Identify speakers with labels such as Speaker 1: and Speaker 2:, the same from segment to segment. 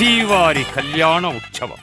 Speaker 1: శ్రీవారి కళ్యాణ ఉత్సవం.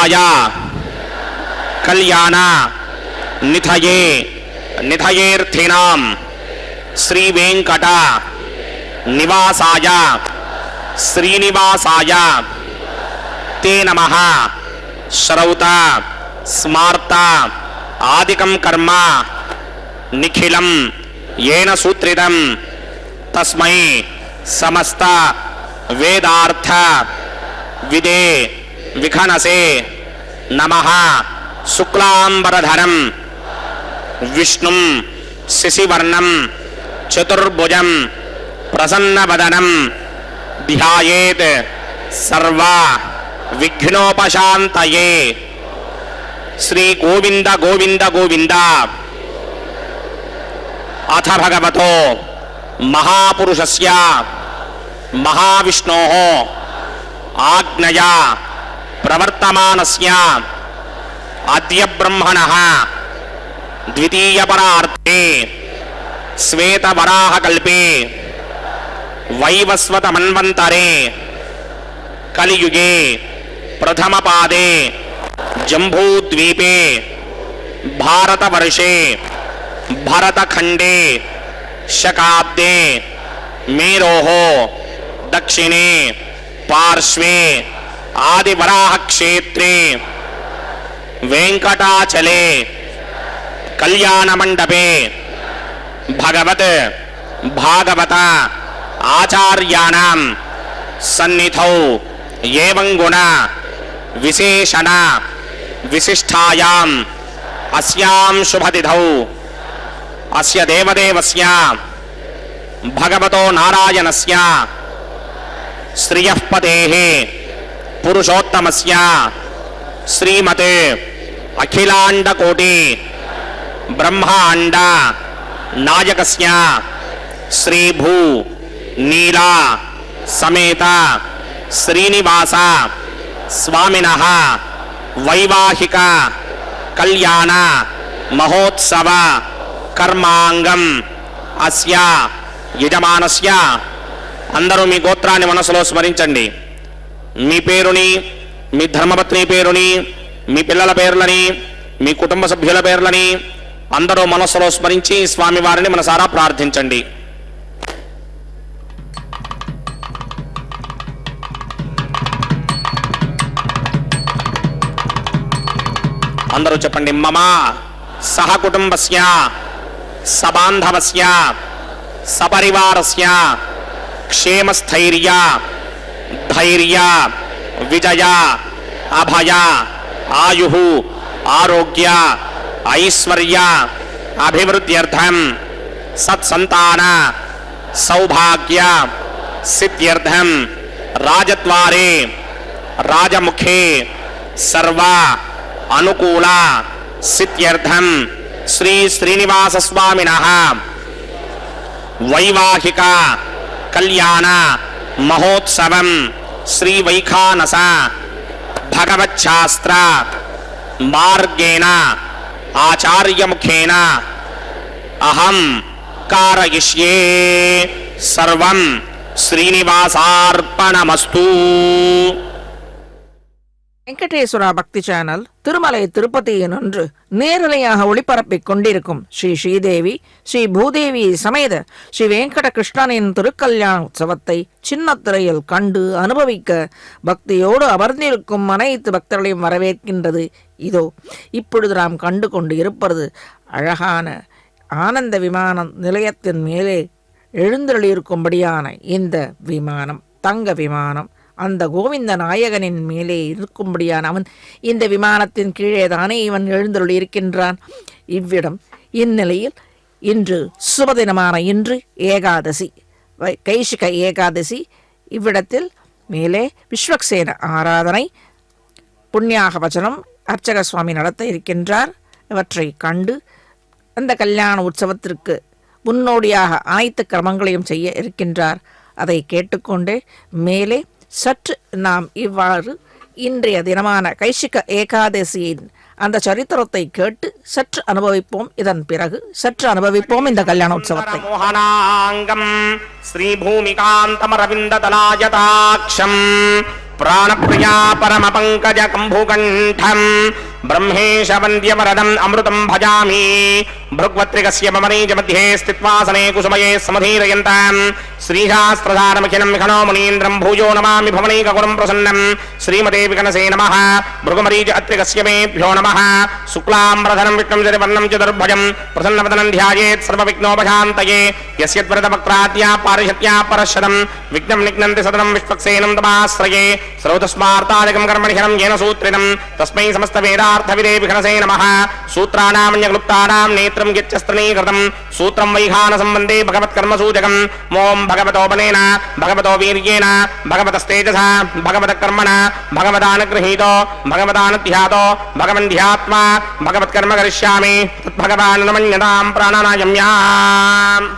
Speaker 2: कल्याणाय कल्याण निधये निधयेऽर्थिनां श्री वेंकट निवासाय श्रीनिवासाय ते नमः। श्रौत स्मार्त आदिकं कर्म निखिलं येन सूत्रितं तस्मै समस्त वेदार्थ विदे विखनसे नमः। शुक्लांबरधरं विष्णुं शशिवर्णं चतुर्भुजं प्रसन्नवदनं ध्यायेत् सर्व विघ्नोपशान्तये। श्री गोविंद गोविंद गोविंद। अथ भगवतो महापुरुषस्य महाविष्णोः आज्ञया प्रवर्तमानस्य अद्य ब्रह्मणः द्वितीयपरार्थे श्वेतवराहकल्पे वैवस्वतमन्वन्तरे कलियुगे प्रथमपादे जम्बूद्वीपे भारतवर्षे भरतखण्डे शकाब्दे मेरोः दक्षिणे पार्श्वे आदिवराहक्षेत्रे वेंकटाचले कल्याणमण्डपे भगवत भागवत आचार्याणां सन्निधौ एवं गुण विशेषण विशिष्टायाम् अस्यां शुभतिथौ अस्य देवदेवस्य भगवतो नारायणस्य श्रियः पतेः पुरुषोत्तमस्य श्रीमते अखिलाण्डकोटि ब्रह्माण्ड नायकस्य श्रीभू नीला समेत श्रीनिवास स्वामिनः वैवाहिक कल्याण महोत्सव कर्मांगम अस्या यजमानस्य అందరూ మీ గోత్రాన్ని మనసులో స్మరించండి. మీ పేరుని, మీ ధర్మపత్ని పేరుని, మీ పిల్లల పేర్లని, మీ కుటుంబ సభ్యుల పేర్లని అందరూ మనసులో స్మరించి స్వామివారిని మనసారా ప్రార్థించండి. అందరూ చెప్పండి. మమ సహ కుటుంబస్య సబాంధవస్య సపరివారస్య क्षेमस्थैर्य धैर्य विजय अभय आयुः आरोग्य ऐश्वर्य अभिवृद्ध्यर्थं सत्संतान सौभाग्य सिद्ध्यर्थं राजद्वारे राजमुखे सर्व अनुकूल सिद्ध्यर्थं श्री श्रीनिवास स्वामिनः वैवाहिक कल्याण महोत्सवं श्री वैखानस भगवच्छास्त्र मार्गेण आचार्य मुखेन अहं कारयिष्ये सर्वं श्रीनिवासार्पणमस्तु.
Speaker 3: வெங்கடேஸ்வரா பக்தி சேனல் திருமலை திருப்பதியினொன்று நேரலையாக ஒளிபரப்பிக் கொண்டிருக்கும் ஸ்ரீ ஸ்ரீதேவி ஸ்ரீ பூதேவி சமேத ஸ்ரீ வெங்கட கிருஷ்ணனின் திருக்கல்யாண உற்சவத்தை சின்னத்திரையில் கண்டு அனுபவிக்க பக்தியோடு அமர்ந்திருக்கும் அனைத்து பக்தர்களையும் வரவேற்கின்றது. இதோ இப்பொழுது நாம் கண்டு கொண்டு இருப்பது அழகான ஆனந்த விமானம் நிலையத்தின் மேலே எழுந்தருளியிருக்கும்படியான இந்த விமானம் தங்க விமானம். அந்த கோவிந்த நாயகனின் மேலே இருக்கும்படியான அவன் இந்த விமானத்தின் கீழே தானே இவன் எழுந்தருள் இருக்கின்றான். இவ்விடம் இந்நிலையில் இன்று சுபதினமான இன்று ஏகாதசி கைஷிக ஏகாதசி. இவ்விடத்தில் மேலே விஸ்வக்சேன ஆராதனை புண்ணியாக வச்சனம் அர்ச்சக சுவாமி நடத்த இருக்கின்றார். இவற்றை கண்டு அந்த கல்யாண உற்சவத்திற்கு முன்னோடியாக அனைத்து கிரமங்களையும் செய்ய இருக்கின்றார். அதை கேட்டுக்கொண்டே மேலே சற்று நாம் இவ்வாறு இன்றைய தினமான கைஷிக ஏகாதசியின் அந்த சரித்திரத்தை கேட்டு சற்று அனுபவிப்போம். இதன் பிறகு சற்று அனுபவிப்போம் இந்த கல்யாண உற்சவத்தை.
Speaker 2: மோகனாங்கம் ஸ்ரீ பூமிகாந்தமரவிந்த தலாயதாட்சம் प्राणप्रिया परमपङ्कज कम्भुकण्ठम् ब्रह्मेश वन्द्यवरदम् अमृतं भजामि भृग्वत्रिकस्य ममनीज मध्ये स्थित्वासने कुसुमये समधीरयन्ताम् श्रीशास्त्रधारमखिलं विखनो मुनीन्द्रं भूयो नमामि भवनीकगुरुं प्रसन्नं श्रीमते विकनसे नमः भृगुमरीज अत्रिकस्य मेभ्यो नमः शुक्लाम्बरधरं विष्णुं चतुर्वर्णं चतुर्भुजं प्रसन्नवदनं ध्यायेत् सर्वविघ्नोपशान्तये यस्य त्वरितवक्त्राद्या पारिषत्या परशतं विघ्नं निघ्नन्ति सदनं विश्वक्सेनं तमाश्रये सर्वतस्मार्तादिकं कर्मणिहरं येन सूत्रितं तस्मै समस्तवेदार्थविदे विघ्नसे नमः सूत्राणामन्यक्लुप्तानां नेत्रं यच्चस्त्रणीकृतं सूत्रं वैखानसम्बन्धे भगवत्कर्मसूचकम् मों भगवतोपनेन भगवतो वीर्येण भगवतस्तेजसा भगवतकर्मणा भगवदानुगृहीतो भगवदानुध्यातो भगवन्ध्यात्मा भगवत्कर्म करिष्यामि तद्भगवान् न मन्यतां प्राणानायम्याम्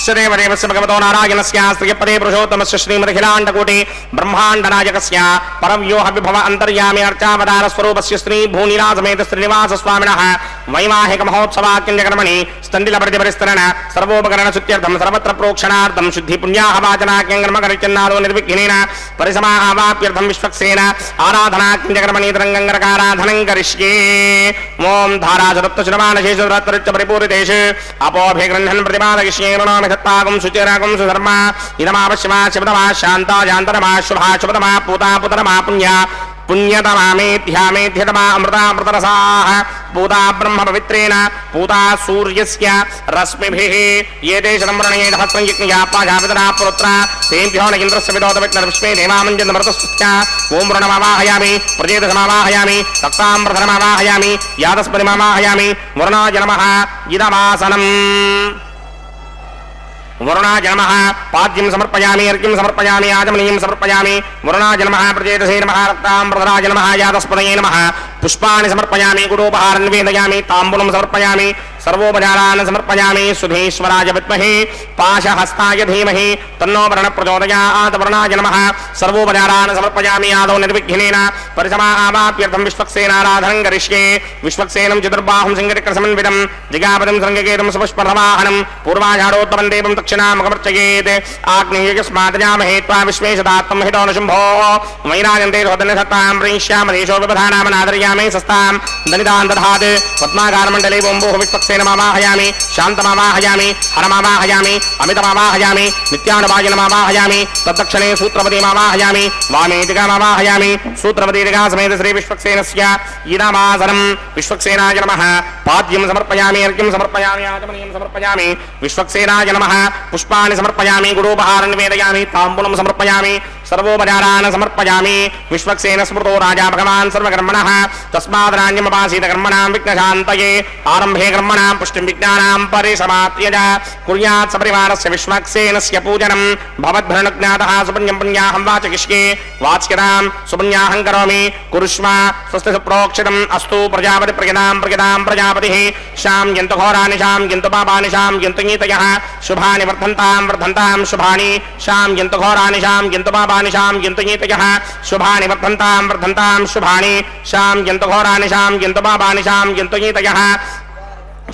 Speaker 2: देवस्य भगवतो नारायणस्य श्रीपदे पुरुषोत्तमस्य श्रीमदखिलाण्डकोटि ब्रह्माण्डनायकस्य परव्योह विभव अन्तर्यामि अर्चावतार स्वरूपस्य श्री भूनिरासमेत श्रीनिवास स्वामिनः वैवाहिक महोत्सवाक्यकर्मणि स्तण्डिलप्रतिपरिस्तरण सर्वोपकरण शुद्ध्यर्थं सर्वत्र प्रोक्षणार्थं शुद्धि पुण्याहवाचनाक्यकर्म करिचन्नादो निर्विघ्नेन परिसमावाप्यर्थं विश्वक्सेन आराधनाक्यकर्मणि तरङ्गङ्गरकाराधनं करिष्ये ओं धाराचरत्तशुरमानशेषरत्तरिच्च परिपूरितेष अपोभिगृह्णन् प्रतिपादयिष्ये तागुं सुचिरागुं सुधर्मा इदमावश्यमा शिवतमा शान्ता जान्तरमा शुभा शुभतमा पूता पुतरमा पुण्या पुण्यतमा मेध्यामेध्यतमा अमृतामृतरसाः पूता ब्रह्म पवित्रेण पूता सूर्यस्य रश्मिभिः ये देशं वर्णये सहस्रयज्ञया पाजापितरा पुत्रा तेभ्यो न इन्द्रस्य विदोतविघ्नविश्वे देवामञ्जनमृतस्स्य ॐ वरुणमावाहयामि प्रजेतसमावाहयामि रक्ताम्बरधरमावाहयामि यादस्पतिमावाहयामि वरुणाय नमः इदमासनम् वरुणाय नमः पाद्यं समर्पयामि अर्घ्यं समर्पयामि आचमनीयं समर्पयामि वरुणाय नमः प्रजेतसे नमः रक्ताम्बरधराय नमः यादस्पतये नमः पुष्पाणि समर्पयामि गुडोपहारं निवेदयामि ताम्बूलं समर्पयामि सर्वोपचारान् समर्पयामि सुधीश्वराय विद्महे पाशहस्ताय धीमहि तन्नो वरुणः प्रचोदयात् वरुणाय नमः सर्वोपचारान् समर्पयामि आदौ निर्विघ्नेन परिसमावाप्यर्थं विश्वक्सेनाराधनं करिष्ये विश्वक्सेनं चतुर्बाहुं सिंहचक्रसमन्वितं जिगापदं शृङ्गकेतं सुपुष्पवाहनं पूर्वाषाढोत्तमं देवं दक्षिणामकमर्चयेत् आग्नेयस्मादजामहे त्वा विश्वेशदात्तं हितो न शुम्भो वैराजन्ते सत्तां प्रेष्यामदेशो विबधानामनादर्यामि सस्तां दनितान् दधात् पद्माकारमण्डले बोम्बोः विश्वक्सेन मावाहयामि शान्तमावाहयामि हरमावाहयामि अमितमावाहयामि नित्यानुभाजनमावाहयामि तद्दक्षिणे सूत्रपतिमावाहयामि वामे दिगामावाहयामि सूत्रपतिदिगासमेत श्री विश्वक्सेनस्य इदमासनं विश्वक्सेनाय नमः पाद्यं समर्पयामि अर्घ्यं समर्पयामि आचमनीयं समर्पयामि विश्वक्सेनाय नमः पुष्पाणि समर्पयामि गुडोपहारं निवेदयामि ताम्बूलं समर्पयामि सर्वोपचारान् समर्पयामि विश्वक्सेन स्मृतो राजा भगवान् सर्वकर्मणः तस्माद्राण्यमपासीत कर्मणां विघ्नशान्तये आरम्भे कर्मणां पुष्टिं विज्ञानां परिसमाप्य कुर्यात् सपरिवारस्य विश्वक्सेनस्य पूजनं भवद्भरणज्ञातः सुपुण्यं पुण्याहं वाचयिष्ये वाच्यतां सुपुण्याहं करोमि कुरुष्व स्वस्ति सुप्रोक्षितम् अस्तु प्रजापति प्रजनां प्रजापतिः शां यन्तु घोराणि शां यन्तु पापानि शां यन्तु नीतयः शुभानि वर्धन्तां शुभानि शां यन्तु घोराणि शां यन्तु पापानि शां यन्तु नीतयः शुभानि वर्धन्तां शुभानि शां यन्तु घोराणि शां यन्तु पापानि शां यन्तु नीतयः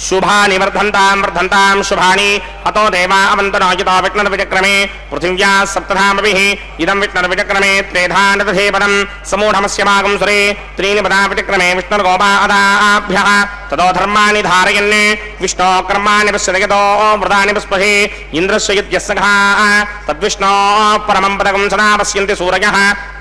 Speaker 2: शुभानि वर्धन्तां शुभानि अतो देवा अवन्तनायितो विघ्नविचक्रमे पृथिव्या सप्तधामभिः इदं विघ्नविचक्रमे त्रेधानदधे पदं समूढमस्य भागं सुरे त्रीणि पदा विचक्रमे विष्णुर्गोपादाभ्यः ततो धर्माणि धारयन् विष्णो कर्माणि पश्यतो व्रतानि पुष्पहे इन्द्रस्य यज्ञस्सखा तद्विष्णो परमं पदकं सदा पश्यन्ति सूरयः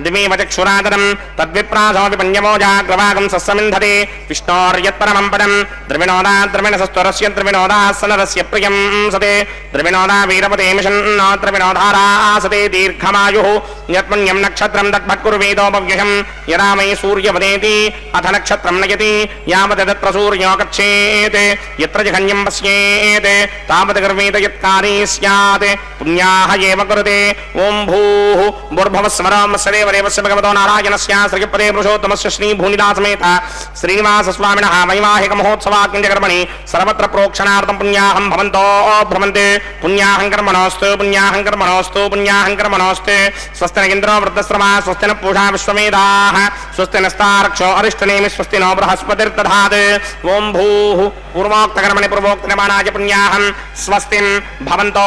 Speaker 2: दिमेव चक्षुरादरं तद्विप्रासो विपन्यमोजाग्रवागं सस्समिन्धते विष्णोर्यत्परमं पदं द्रविणोदा द्रविणसस्त्वरस्य द्रविणोदासनरस्य प्रियं सते द्रविणोदा वीरपते मिषन्नो द्रविणोधारासते दीर्घमायुः यत्पुण्यं नक्षत्रं तद्भक्कुर्वेदोपव्ययं यदा वै सूर्यवदेति अथ नक्षत्रं नयति यावत् तत्र सूर्यो गच्छेत् यत्र जघन्यं पश्येत् तावत् गर्वेत यत्कारी स्यात् पुण्याः एव कुरुते ॐ भूः भूर्भुवस्वरं सदेवदेवस्य भगवतो नारायणस्य श्रीपदे पुरुषोत्तमस्य श्रीभूनिदासमेत श्रीनिवासस्वामिनः वैवाहिक महोत्सवाग्निकर्मणि सर्वत्र प्रोक्षणार्थं पुण्याहं भवन्तो भ्रमन्ते पुण्याहं कर्मणोऽस्तु पुण्याहं कर्मणोऽस्तु पुण्याहं कर्मणोऽस्तु स्वस्ति न इन्द्रो वृद्धश्रवा स्वस्ति न पूषा विश्वमेधाः स्वस्ति नस्तारक्षो अरिष्टनेमि स्वस्ति नो बृहस्पतिर्दधात् ఓం భూః పూర్వోక్తకర్మణి పూర్వోక్తనిమానాయ పుణ్యాహం స్వస్తిం భవంతో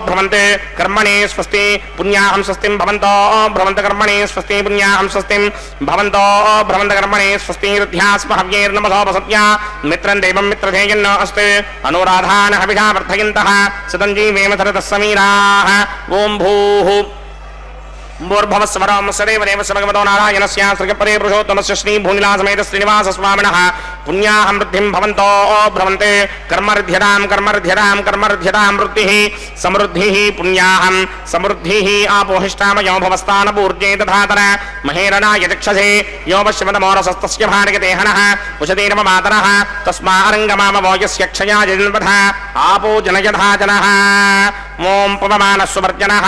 Speaker 2: భ్రమంతే కర్మణి స్వస్తి పుణ్యాహం స్వస్తిం భవంతో భ్రమంత కర్మణి స్వస్తి పుణ్యాహం స్వస్తిం భవంతో భ్రమంత కర్మణి స్వస్తి రుధ్యాస్మహవ్యేర్నమసోపసత్యా మిత్రం దేవం మిత్రధేయన్నో అస్తు అనురాధాన హవిషా వర్ధయంతః సతం జీవేమ సరతః సమీరాః ఓం భూః భూర్భవస్వరం సదేవదేవ సమగమతో నారాయణస్య శ్రీపరే పురుషోత్తమస్య శ్రీ భూనిలాసమేత శ్రీనివాస స్వామినః పుణ్యాహం వృద్ధిం భవంతో భ్రమంతే కర్మర్ధ్యతాం కర్మర్ధ్యతాం కర్మర్ధ్యతాం వృద్ధిః సమృద్ధిః పుణ్యాహం సమృద్ధిః ఆపోహిష్టామయో భవస్థానపూర్జే తథాతర మహేరణాయ చక్షసే యో పశ్యమతమోరసస్తస్య భార్గదేహనః ఉషతేరమ మాతరః తస్మారంగమామవో యస్య క్షయాయ జన్మథ ఆపో జనయథాజనః ఓం పవమానస్సువర్జనః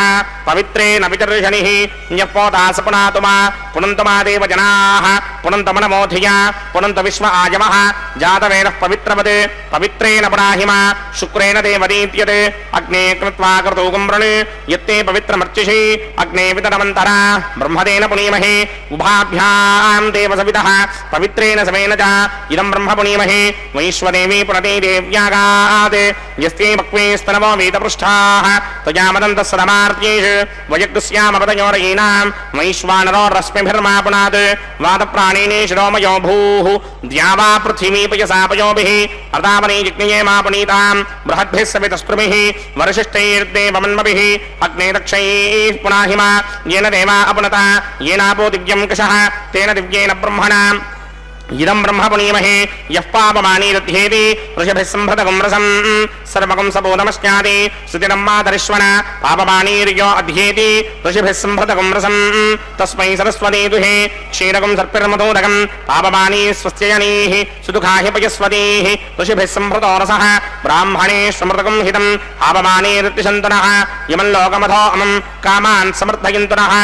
Speaker 2: పవిత్రేణ విచర్షణిః న్యపోతాస పునాతుమా పునంతమా దేవ జనాః పునంతమనమోధియా పునంత విశ్వ ఆజమః జాతవేదః పవిత్రవత్ పవిత్రేణ పునాహిమా శుక్రేణ దేవదీత్యత్ అగ్నే కృత్వా కర్తూకం వృణ్ యత్తే పవిత్రమర్చిషి అగ్నే వితరమంతరా బ్రహ్మదేన పునీమహే ఉభాభ్యాం దేవసవితః పవిత్రేణ సవేన చ ఇదం బ్రహ్మ పునీమహే వైశ్వదేవీ పునతే దేవ్యాగాత్ యస్తే భక్వే స్తనవో వేదపృష్ఠాః తజామదంతః సదమార్త్యేషు వయగ్స్యామపతయోరయీనాం వైశ్వానరో రశ్మిభిర్మా పునాత్ వాతప్రాణేనే శిరోమయో భూః ద్యావా పృథివీపయసాపయోభిః అర్తావనే జిజ్ఞయేమా పునీతాం బృహద్భిः సవితస్పృమిః వరిశిష్టైర్దేవమన్మభిः అగ్నే దక్షైః పునాహిమా येन देवा अपनता येनापो दिव्यं कषः तेन दिव्येन ब्रह्मणा इदं ब्रह्म पुनीमहे यः पापमानीरध्येति वृषभिः सम्भृतगं रसं सर्वगं सपोदमस्याति सुतिरं मातरिश्वना पापमानीर्यो अध्येति वृषभिः सम्भृतगं रसं तस्मै सरस्वती दुहे क्षीरगं सर्पिर्मधोदकं पापमानी स्वस्त्यजनीः सुदुःखाहि पयस्वतीः वृषभिः सम्भृतो रसः ब्राह्मणे समृतगं हितं पापमानीर्तिशन्तनः यमल्लोकमथो अमं कामान् समर्थयन्तुनः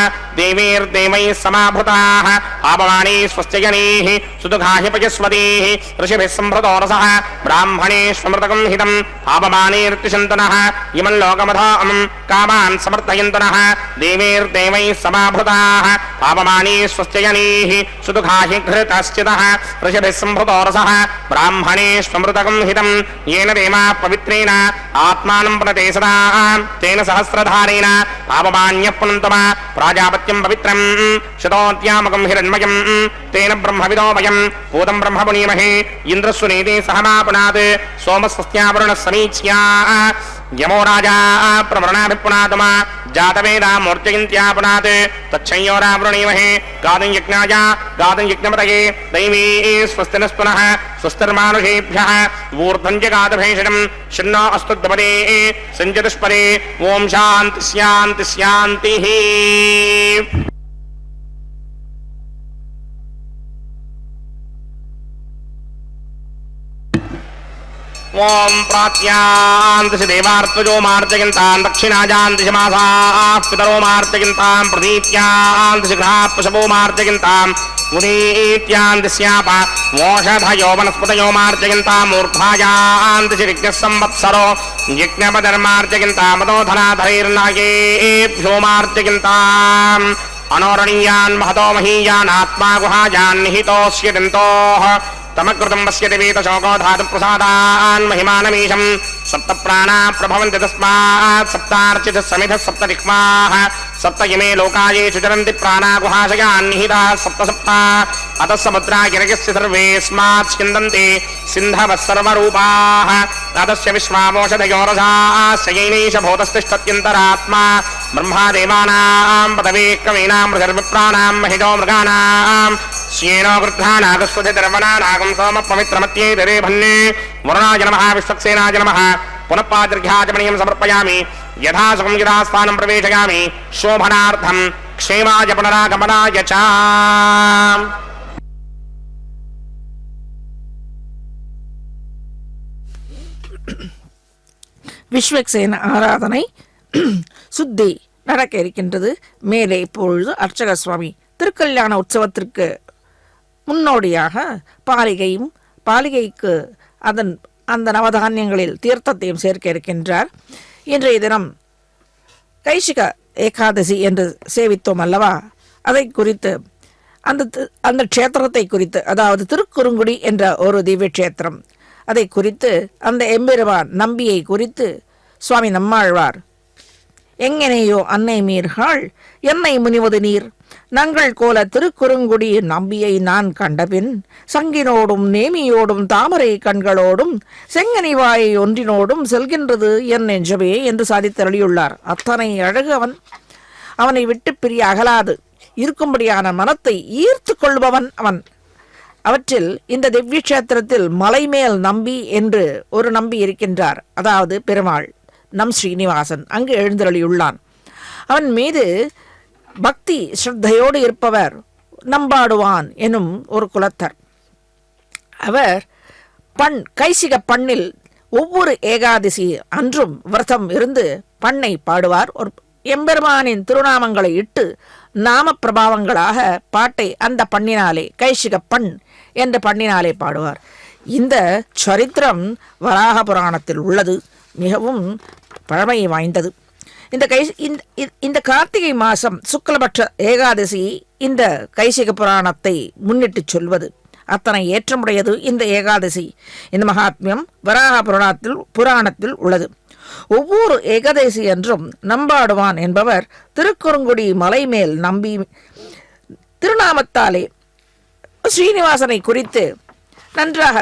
Speaker 2: देवीर्देवैः समाभूताः पापमानी स्वस्त्यजनीः सुदुःखाहि पयस्वतीः ऋषिभिः सम्भृतो रसः ब्राह्मणे स्वमृतकं हितं पापमानीर्तिशन्तनः यमल्लोकमथो अमं कामान् समर्थयन्तुनः देवीर्देवैः समाभूताः पापमानी स्वस्त्यजनीः सुदुःखाहि घृतश्चितः ऋषिभिः सम्भृतो रसः ब्राह्मणे स्वमृतकं हितं येन देवा पवित्रेण आत्मानं पुनते सदा तेन सहस्रधारेण पापमान्यः पुनन्तमा प्राजापत्यं पवित्रं शतोऽत्यामकं हिरण्मयं तेन ब्रह्मविदो वयं भूतं ब्रह्म पुनीमहे इन्द्रस्वनीते सहमापुनात् सोमस्वस्त्यावरुणः समीच्या यमो राजा प्रवृणाभिपुनातमा जातवेदा मूर्तियन्त्यापुनात् तच्छंयोरावृणीमहे गादं यज्ञाय गादं यज्ञपतये दैवी स्वस्तिनस्तुनः स्वस्तिर्मानुषेभ्यः ऊर्ध्वं च गातभेषजं शन्नो अस्तु द्विपदे सञ्चतुष्पदे ॐ शान्ति शान्ति शान्तिः ओम प्रात्यान्तिश देवार्तजो मार्जयन्तां दक्षिणाजान्तिश मासाः पितरो मार्जयन्तां प्रदीत्यान्तिश ग्रहाः पशवो मार्जयन्तां मुदीत्यान्तिस्याप ओषधयो वनस्पतयो मार्जयन्तां मूर्धायान्तिश यज्ञः संवत्सरो यज्ञपदर्मार्जयन्तां मदोधराधैर्नागेभ्यो मार्जयन्ताम् अनोरणीयान् महतो महीयान् आत्मा गुहायान् निहितोऽस्य दन्तोः तमकृतं पश्यति वेतशोको धातु प्रसादान् महिमानमीशं सप्त प्राणा प्रभवन्ति तस्मात् सप्तार्चितः समिधः सप्त दिक्माः सप्त इमे लोकायेषु चरन्ति प्राणा गुहाशयान् निहिताः सप्त सप्त अतः समुद्रा गिरयस्य सर्वेऽस्मात् स्यन्दन्ति सिन्धवः सर्वरूपाः ततस्य विश्वामोषधयो रसास्य येनैष भूतस्तिष्ठत्यन्तरात्मा ब्रह्मा देवानां पदवे कवीनां मृगर्विप्राणां महिजो मृगाणां श्येनो गृध्रानागस्वधिर्वनानागं सोमपवित्रमत्ये दरे भन्ने वरुणाय नमः विश्वक्सेनाय नमः पुनः पादर्घ्याचमनीयं समर्पयामि यथा सुखं यथा स्थानं प्रवेशयामि शोभनार्थं क्षेमाय पुनरागमनाय च
Speaker 3: விஸ்வக்சேன ஆராதனை சுத்தி நடக்க இருக்கின்றது. மேலே இப்பொழுது அர்ச்சக சுவாமி திருக்கல்யாண உற்சவத்திற்கு முன்னோடியாக பாலிகைக்கு அந்த நவதானியங்களில் தீர்த்தத்தையும் சேர்க்க இருக்கின்றார். இன்றைய தினம் கைசிக ஏகாதசி என்று சேவித்தோம் அல்லவா, அதை குறித்து அந்த க்ஷேத்திரத்தை குறித்து, அதாவது திருக்குறுங்குடி என்ற ஒரு திவ்ய க்ஷேத்திரம், அதை குறித்து அந்த எம்பெருமான் நம்பியை குறித்து சுவாமி நம்மாழ்வார் எங்கனையோ அன்னை மீர்காள் என்னை முனிவது நீர் நங்கள் கோல திருக்குறுங்குடி நம்பியை நான் கண்டபின் சங்கினோடும் நேமியோடும் தாமரை கண்களோடும் செங்கனி வாயை ஒன்றினோடும் செல்கின்றது என் நெஞ்சமே என்று சாதித்தருளியுள்ளார். அத்தனை அழகு அவனை விட்டு பிரிய அகலாது இருக்கும்படியான மனத்தை ஈர்த்து கொள்பவன் அவன். அவற்றில் இந்த திவ்ய கஷேத்திரத்தில் மலைமேல் நம்பி என்று ஒரு நம்பி இருக்கின்றார். அதாவது பெருமாள் நம் ஸ்ரீனிவாசன் அங்கு எழுந்தருளியுள்ளான். அவன் மீது பக்தி ஸ்ரத்தையோடு இருப்பவர் நம்பாடுவான் எனும் ஒரு குலத்தர். அவர் கைசிக பண்ணில் ஒவ்வொரு ஏகாதசி அன்றும் விரதம் இருந்து பண்ணை பாடுவார். ஒரு எம்பெருமானின் திருநாமங்களை இட்டு நாம பிரபாவங்களாக பாட்டை அந்த பண்ணினாலே கைசிக பண் என்ற பண்ணினாலே பாடுவார். இந்த சரித்திரம் வராக புராணத்தில் உள்ளது. மிகவும் பழமை வாய்ந்தது. இந்த கார்த்திகை மாதம் சுக்லபட்ச ஏகாதசி இந்த கைசிக புராணத்தை முன்னிட்டு சொல்வது அத்தனை ஏற்றமுடையது. இந்த ஏகாதசி இந்த மகாத்மியம் வராக புராணத்தில் உள்ளது. ஒவ்வொரு ஏகாதசி என்றும் நம்பாடுவான் என்பவர் திருக்குறுங்குடி மலை மேல் நம்பி திருநாமத்தாலே ஸ்ரீனிவாசனை குறித்து நன்றாக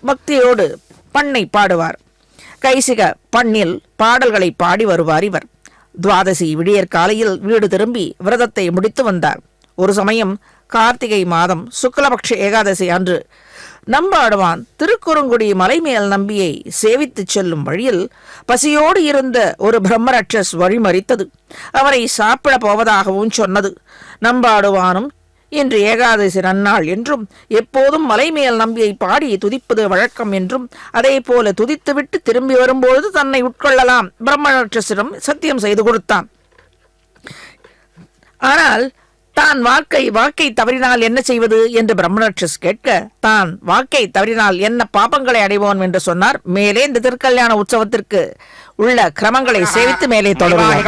Speaker 3: பக்தியோடு பண்ணை பாடுவார். கைசிக பண்ணில் பாடல்களை பாடி வருவார் இவர். துவாதசி விடியற் காலையில் வீடு திரும்பி விரதத்தை முடித்து வந்தார். ஒரு சமயம் கார்த்திகை மாதம் சுக்லபக்ஷ ஏகாதசி அன்று நம்பாடுவான் திருக்குறுங்குடி மலைமேல் நம்பியை சேவித்து செல்லும் வழியில் பசியோடு இருந்த ஒரு பிரம்மரட்சஸ் வழிமறித்தது. அவரை சாப்பிட போவதாகவும் சொன்னது. நம்பாடுவானும் இன்று ஏகாதசி நன்னாள் என்றும் எப்போதும் மலைமேல் நம்பியை பாடி துதிப்பது வழக்கம் என்றும் அதே போல துதித்துவிட்டு திரும்பி வரும்பொழுது தன்னை உட்கொள்ளலாம் பிரம்மராட்சசிடம் சத்தியம் செய்து கொடுத்தான். ஆனால் தான் வாக்கை தவறினால் என்ன செய்வது என்று பிரம்மராட்சஸ் கேட்க, தான் வாக்கை தவறினால் என்ன பாபங்களை அடைவோம் என்று சொன்னார். மேலே இந்த திருக்கல்யாண உற்சவத்திற்கு உள்ள கிரமங்களை சேவித்து மேலே தொடருவார்.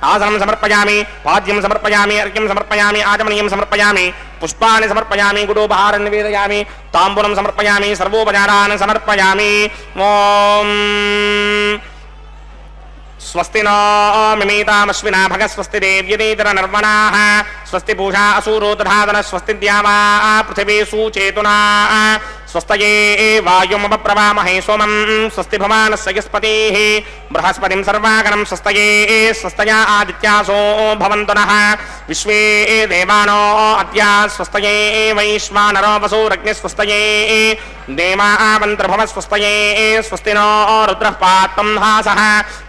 Speaker 2: आसनं समर्पयामि, पाद्यं समर्पयामि, अर्घ्यं समर्पयामि, आचमनीयं समर्पयामि, पुष्पाणि समर्पयामि, गुडोपहारं निवेदयामि, ताम्बूलं समर्पयामि, सर्वोपचारान् समर्पयामि. ओम स्वस्ति नो मिमीतामश्विना भगः स्वस्ति देव्यतीतर निर्वणाः स्वस्ति पूषा असूरो दधातन स्वस्ति द्यावा पृथिवी सुचेतुना स्वस्तये वायुमपप्रवामहे सोमं स्वस्ति भवानस्य यस्पतिः बृहस्पतिं सर्वागणं स्वस्तये स्वस्तया आदित्यासो भवन्तु नः विश्वे देवानो अद्य स्वस्तये वैश्वानरो वसुरग्निः स्वस्तये देवावन्तर्भवः स्वस्तये स्वस्ति नो रुद्रः पात्वं हासः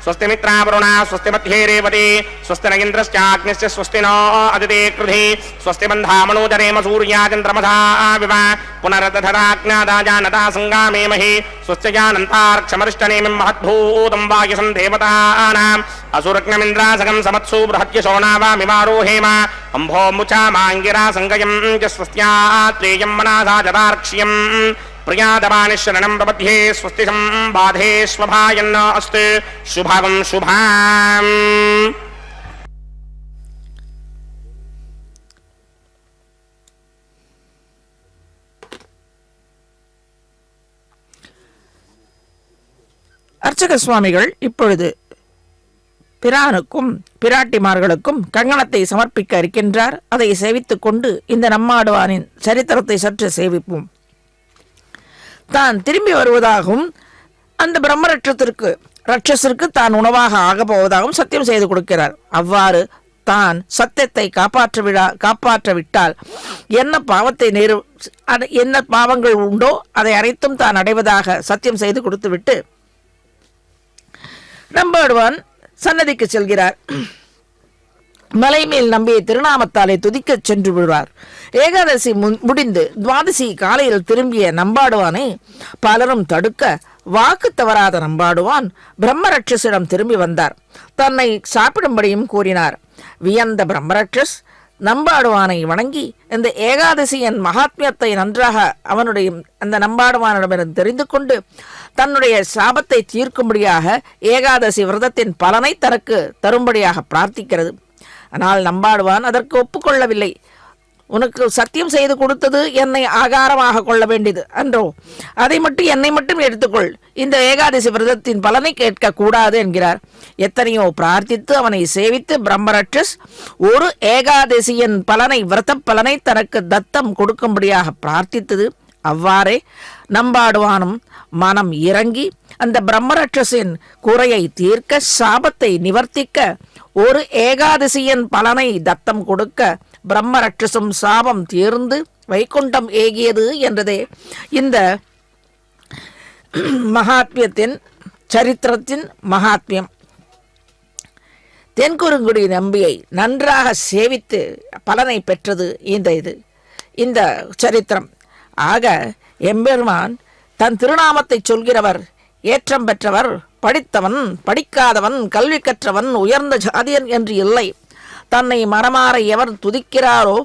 Speaker 2: स्वस्ति मित्रावरुणा स्वस्ति मध्ये रेवती स्वस्ति न इन्द्रश्चाग्निश्च स्वस्ति नो अदिते कृधि स्वस्ति बन्धामनोजरेम सूर्याचन्द्रमसा विव पुनरदधराज्ञादाजानता संगामेमहि स्वस्य जानन्तार्क्षमरिष्टनेमिं महद्भूतं वायुसं देवतानाम् असुरग्नमिन्द्रासगं समत्सु बृहद्यशोनावामिवारोहेम अम्भो मुचा माङ्गिरा सङ्गयं च स्वस्त्यात्रेयं मनासा जतार्क्ष्यं प्रियादवानिशरणं प्रपद्ये स्वस्ति सम्बाधे स्वभायन्न अस्तु शुभं शुभाम्.
Speaker 3: அர்ச்சக சுவாமிகள் இப்பொழுது பிரானுக்கும் பிராட்டிமார்களுக்கும் கங்கணத்தை சமர்ப்பிக்க இருக்கின்றார். அதை சேவித்துக் கொண்டு இந்த நம்மாடுவானின் சரித்திரத்தை சற்று சேவிப்போம். தான் திரும்பி வருவதாகவும் அந்த பிரம்மரட்சத்திற்கு தான் உணவாக ஆகப் போவதாகவும் சத்தியம் செய்து கொடுக்கிறார். அவ்வாறு தான் சத்தியத்தை காப்பாற்றவிட்டால் என்ன பாவங்கள் உண்டோ அதை அனைத்தும் தான் அடைவதாக சத்தியம் செய்து கொடுத்துவிட்டு நம்பாடுவான் சன்னதிக்கு செல்கிறார். மலைமேல் நம்பியை திருநாமத்தாலே துதிக்க சென்று விடுவார். ஏகாதசி முடிந்து துவாதசி காலையில் திரும்பிய நம்பாடுவானை பலரும் தடுக்க வாக்கு தவறாத நம்பாடுவான் பிரம்மரட்சசிடம் திரும்பி வந்தார். தன்னை சாப்பிடும்படியும் கூறினார். வியந்த பிரம்மரட்சஸ் நம்பாடுவானை வணங்கி இந்த ஏகாதசியின் மகாத்மியத்தை நன்றாக அவனுடைய அந்த நம்பாடுவானிடமிருந்து தெரிந்து கொண்டு தன்னுடைய சாபத்தை தீர்க்கும்படியாக ஏகாதசி விரதத்தின் பலனை தனக்கு தரும்படியாக பிரார்த்திக்கிறது. ஆனால் நம்பாடுவான் அதற்கு ஒப்புக்கொள்ளவில்லை. உனக்கு சத்தியம் செய்து கொடுத்தது என்னை ஆகாரமாக கொள்ள வேண்டியது அன்றோ, அதை மட்டும் என்னை மட்டும் எடுத்துக்கொள், இந்த ஏகாதசி விரதத்தின் பலனை கேட்க கூடாது என்கிறார். எத்தனையோ பிரார்த்தித்து அவனை சேவித்து பிரம்மரட்சஸ் ஒரு ஏகாதசியின் பலனை விரத பலனை தனக்கு தத்தம் கொடுக்கும்படியாக பிரார்த்தித்தது. அவ்வாறே நம்பாடுவானும் மனம் இறங்கி அந்த பிரம்மரட்சஸின் குறையை தீர்க்க சாபத்தை நிவர்த்திக்க ஒரு ஏகாதசியின் பலனை தத்தம் கொடுக்க பிரம்மரட்சசும் சாபம் தீர்ந்து வைகுண்டம் ஏகியது என்றதே இந்த மகாத்மியத்தின் சரித்திரத்தின் மகாத்மியம். தென்குறுங்குடி நம்பியை நன்றாக சேவித்து பலனை பெற்றது இந்த சரித்திரம். ஆக எம்பெருமான் தன் திருநாமத்தை சொல்கிறவர் ஏற்றம் பெற்றவர், படித்தவன் படிக்காதவன், கல்வி கற்றவன், உயர்ந்த ஜாதியன் என்று இல்லை. தன்னை மனமாற எவர் துதிக்கிறாரோ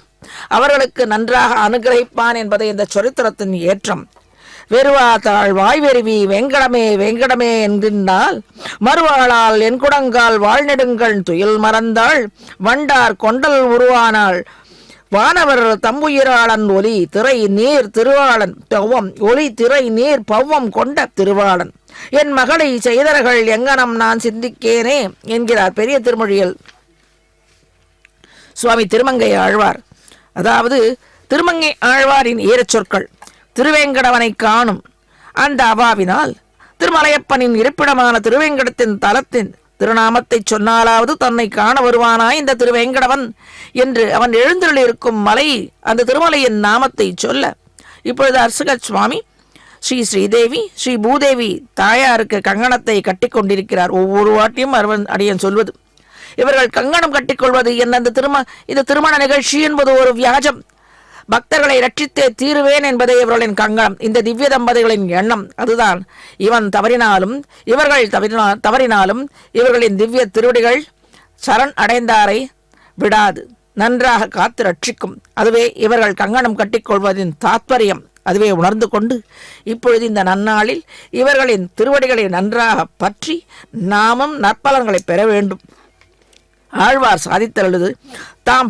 Speaker 3: அவர்களுக்கு நன்றாக அனுகிரகிப்பான் என்பதை இந்த சரித்திரத்தின் ஏற்றம். வெறுவாத்தாள் வாய்வெருவி வெங்கடமே வெங்கடமே என்கின்றால் மறுவாளால் என் குடங்கால் வாழ்நெடுங்கள் துயில் மறந்தாள் வண்டார் கொண்டல் உருவானாள் வானவர் தம்புயிராளன் ஒலி திரை நீர் திருவாளன் பௌவம் ஒலி திரை நீர் பௌவம் கொண்ட திருவாளன் என் மகளை செய்தர்கள் எங்கனம் நான் சிந்திக்கேனே என்கிறார் பெரிய திருமொழியில் சுவாமி திருமங்கை ஆழ்வார். அதாவது திருமங்கை ஆழ்வாரின் ஈரச் சொற்கள். திருவேங்கடவனை காணும் அந்த அவாவினால் திருமலையப்பனின் இருப்பிடமான திருவேங்கடத்தின் தலத்தின் திருநாமத்தை சொன்னாலாவது தன்னை காண வருவானாய் இந்த திருவேங்கடவன் என்று அவன் எழுந்தருளிருக்கும் மலை அந்த திருமலையின் நாமத்தை சொல்ல இப்பொழுது அர்ச்சக சுவாமி ஸ்ரீதேவி ஸ்ரீ பூதேவி தாயாருக்கு கங்கணத்தை கட்டி கொண்டிருக்கிறார். ஒவ்வொரு வாட்டியும் அடியன் சொல்வது இவர்கள் கங்கணம் கட்டிக்கொள்வது என்ன, இந்த திருமண நிகழ்ச்சி என்பது ஒரு வியாஜம். பக்தர்களை ரட்சித்தே தீருவேன் என்பதே இவர்களின் கங்கணம். இந்த திவ்ய தம்பதிகளின் எண்ணம் அதுதான். இவன் தவறினாலும் இவர்கள் தவறினாலும் இவர்களின் திவ்ய திருவடிகள் சரண் அடைந்தாரை விடாது, நன்றாக காத்து ரட்சிக்கும். அதுவே இவர்கள் கங்கணம் கட்டிக்கொள்வதின் தாத்பரியம். அதுவே உணர்ந்து கொண்டு இப்பொழுது இந்த நன்னாளில் இவர்களின் திருவடிகளை நன்றாக பற்றி நாமும் நற்பலன்களை பெற வேண்டும். ஆழ்வார் சாதித்தழுது தாம்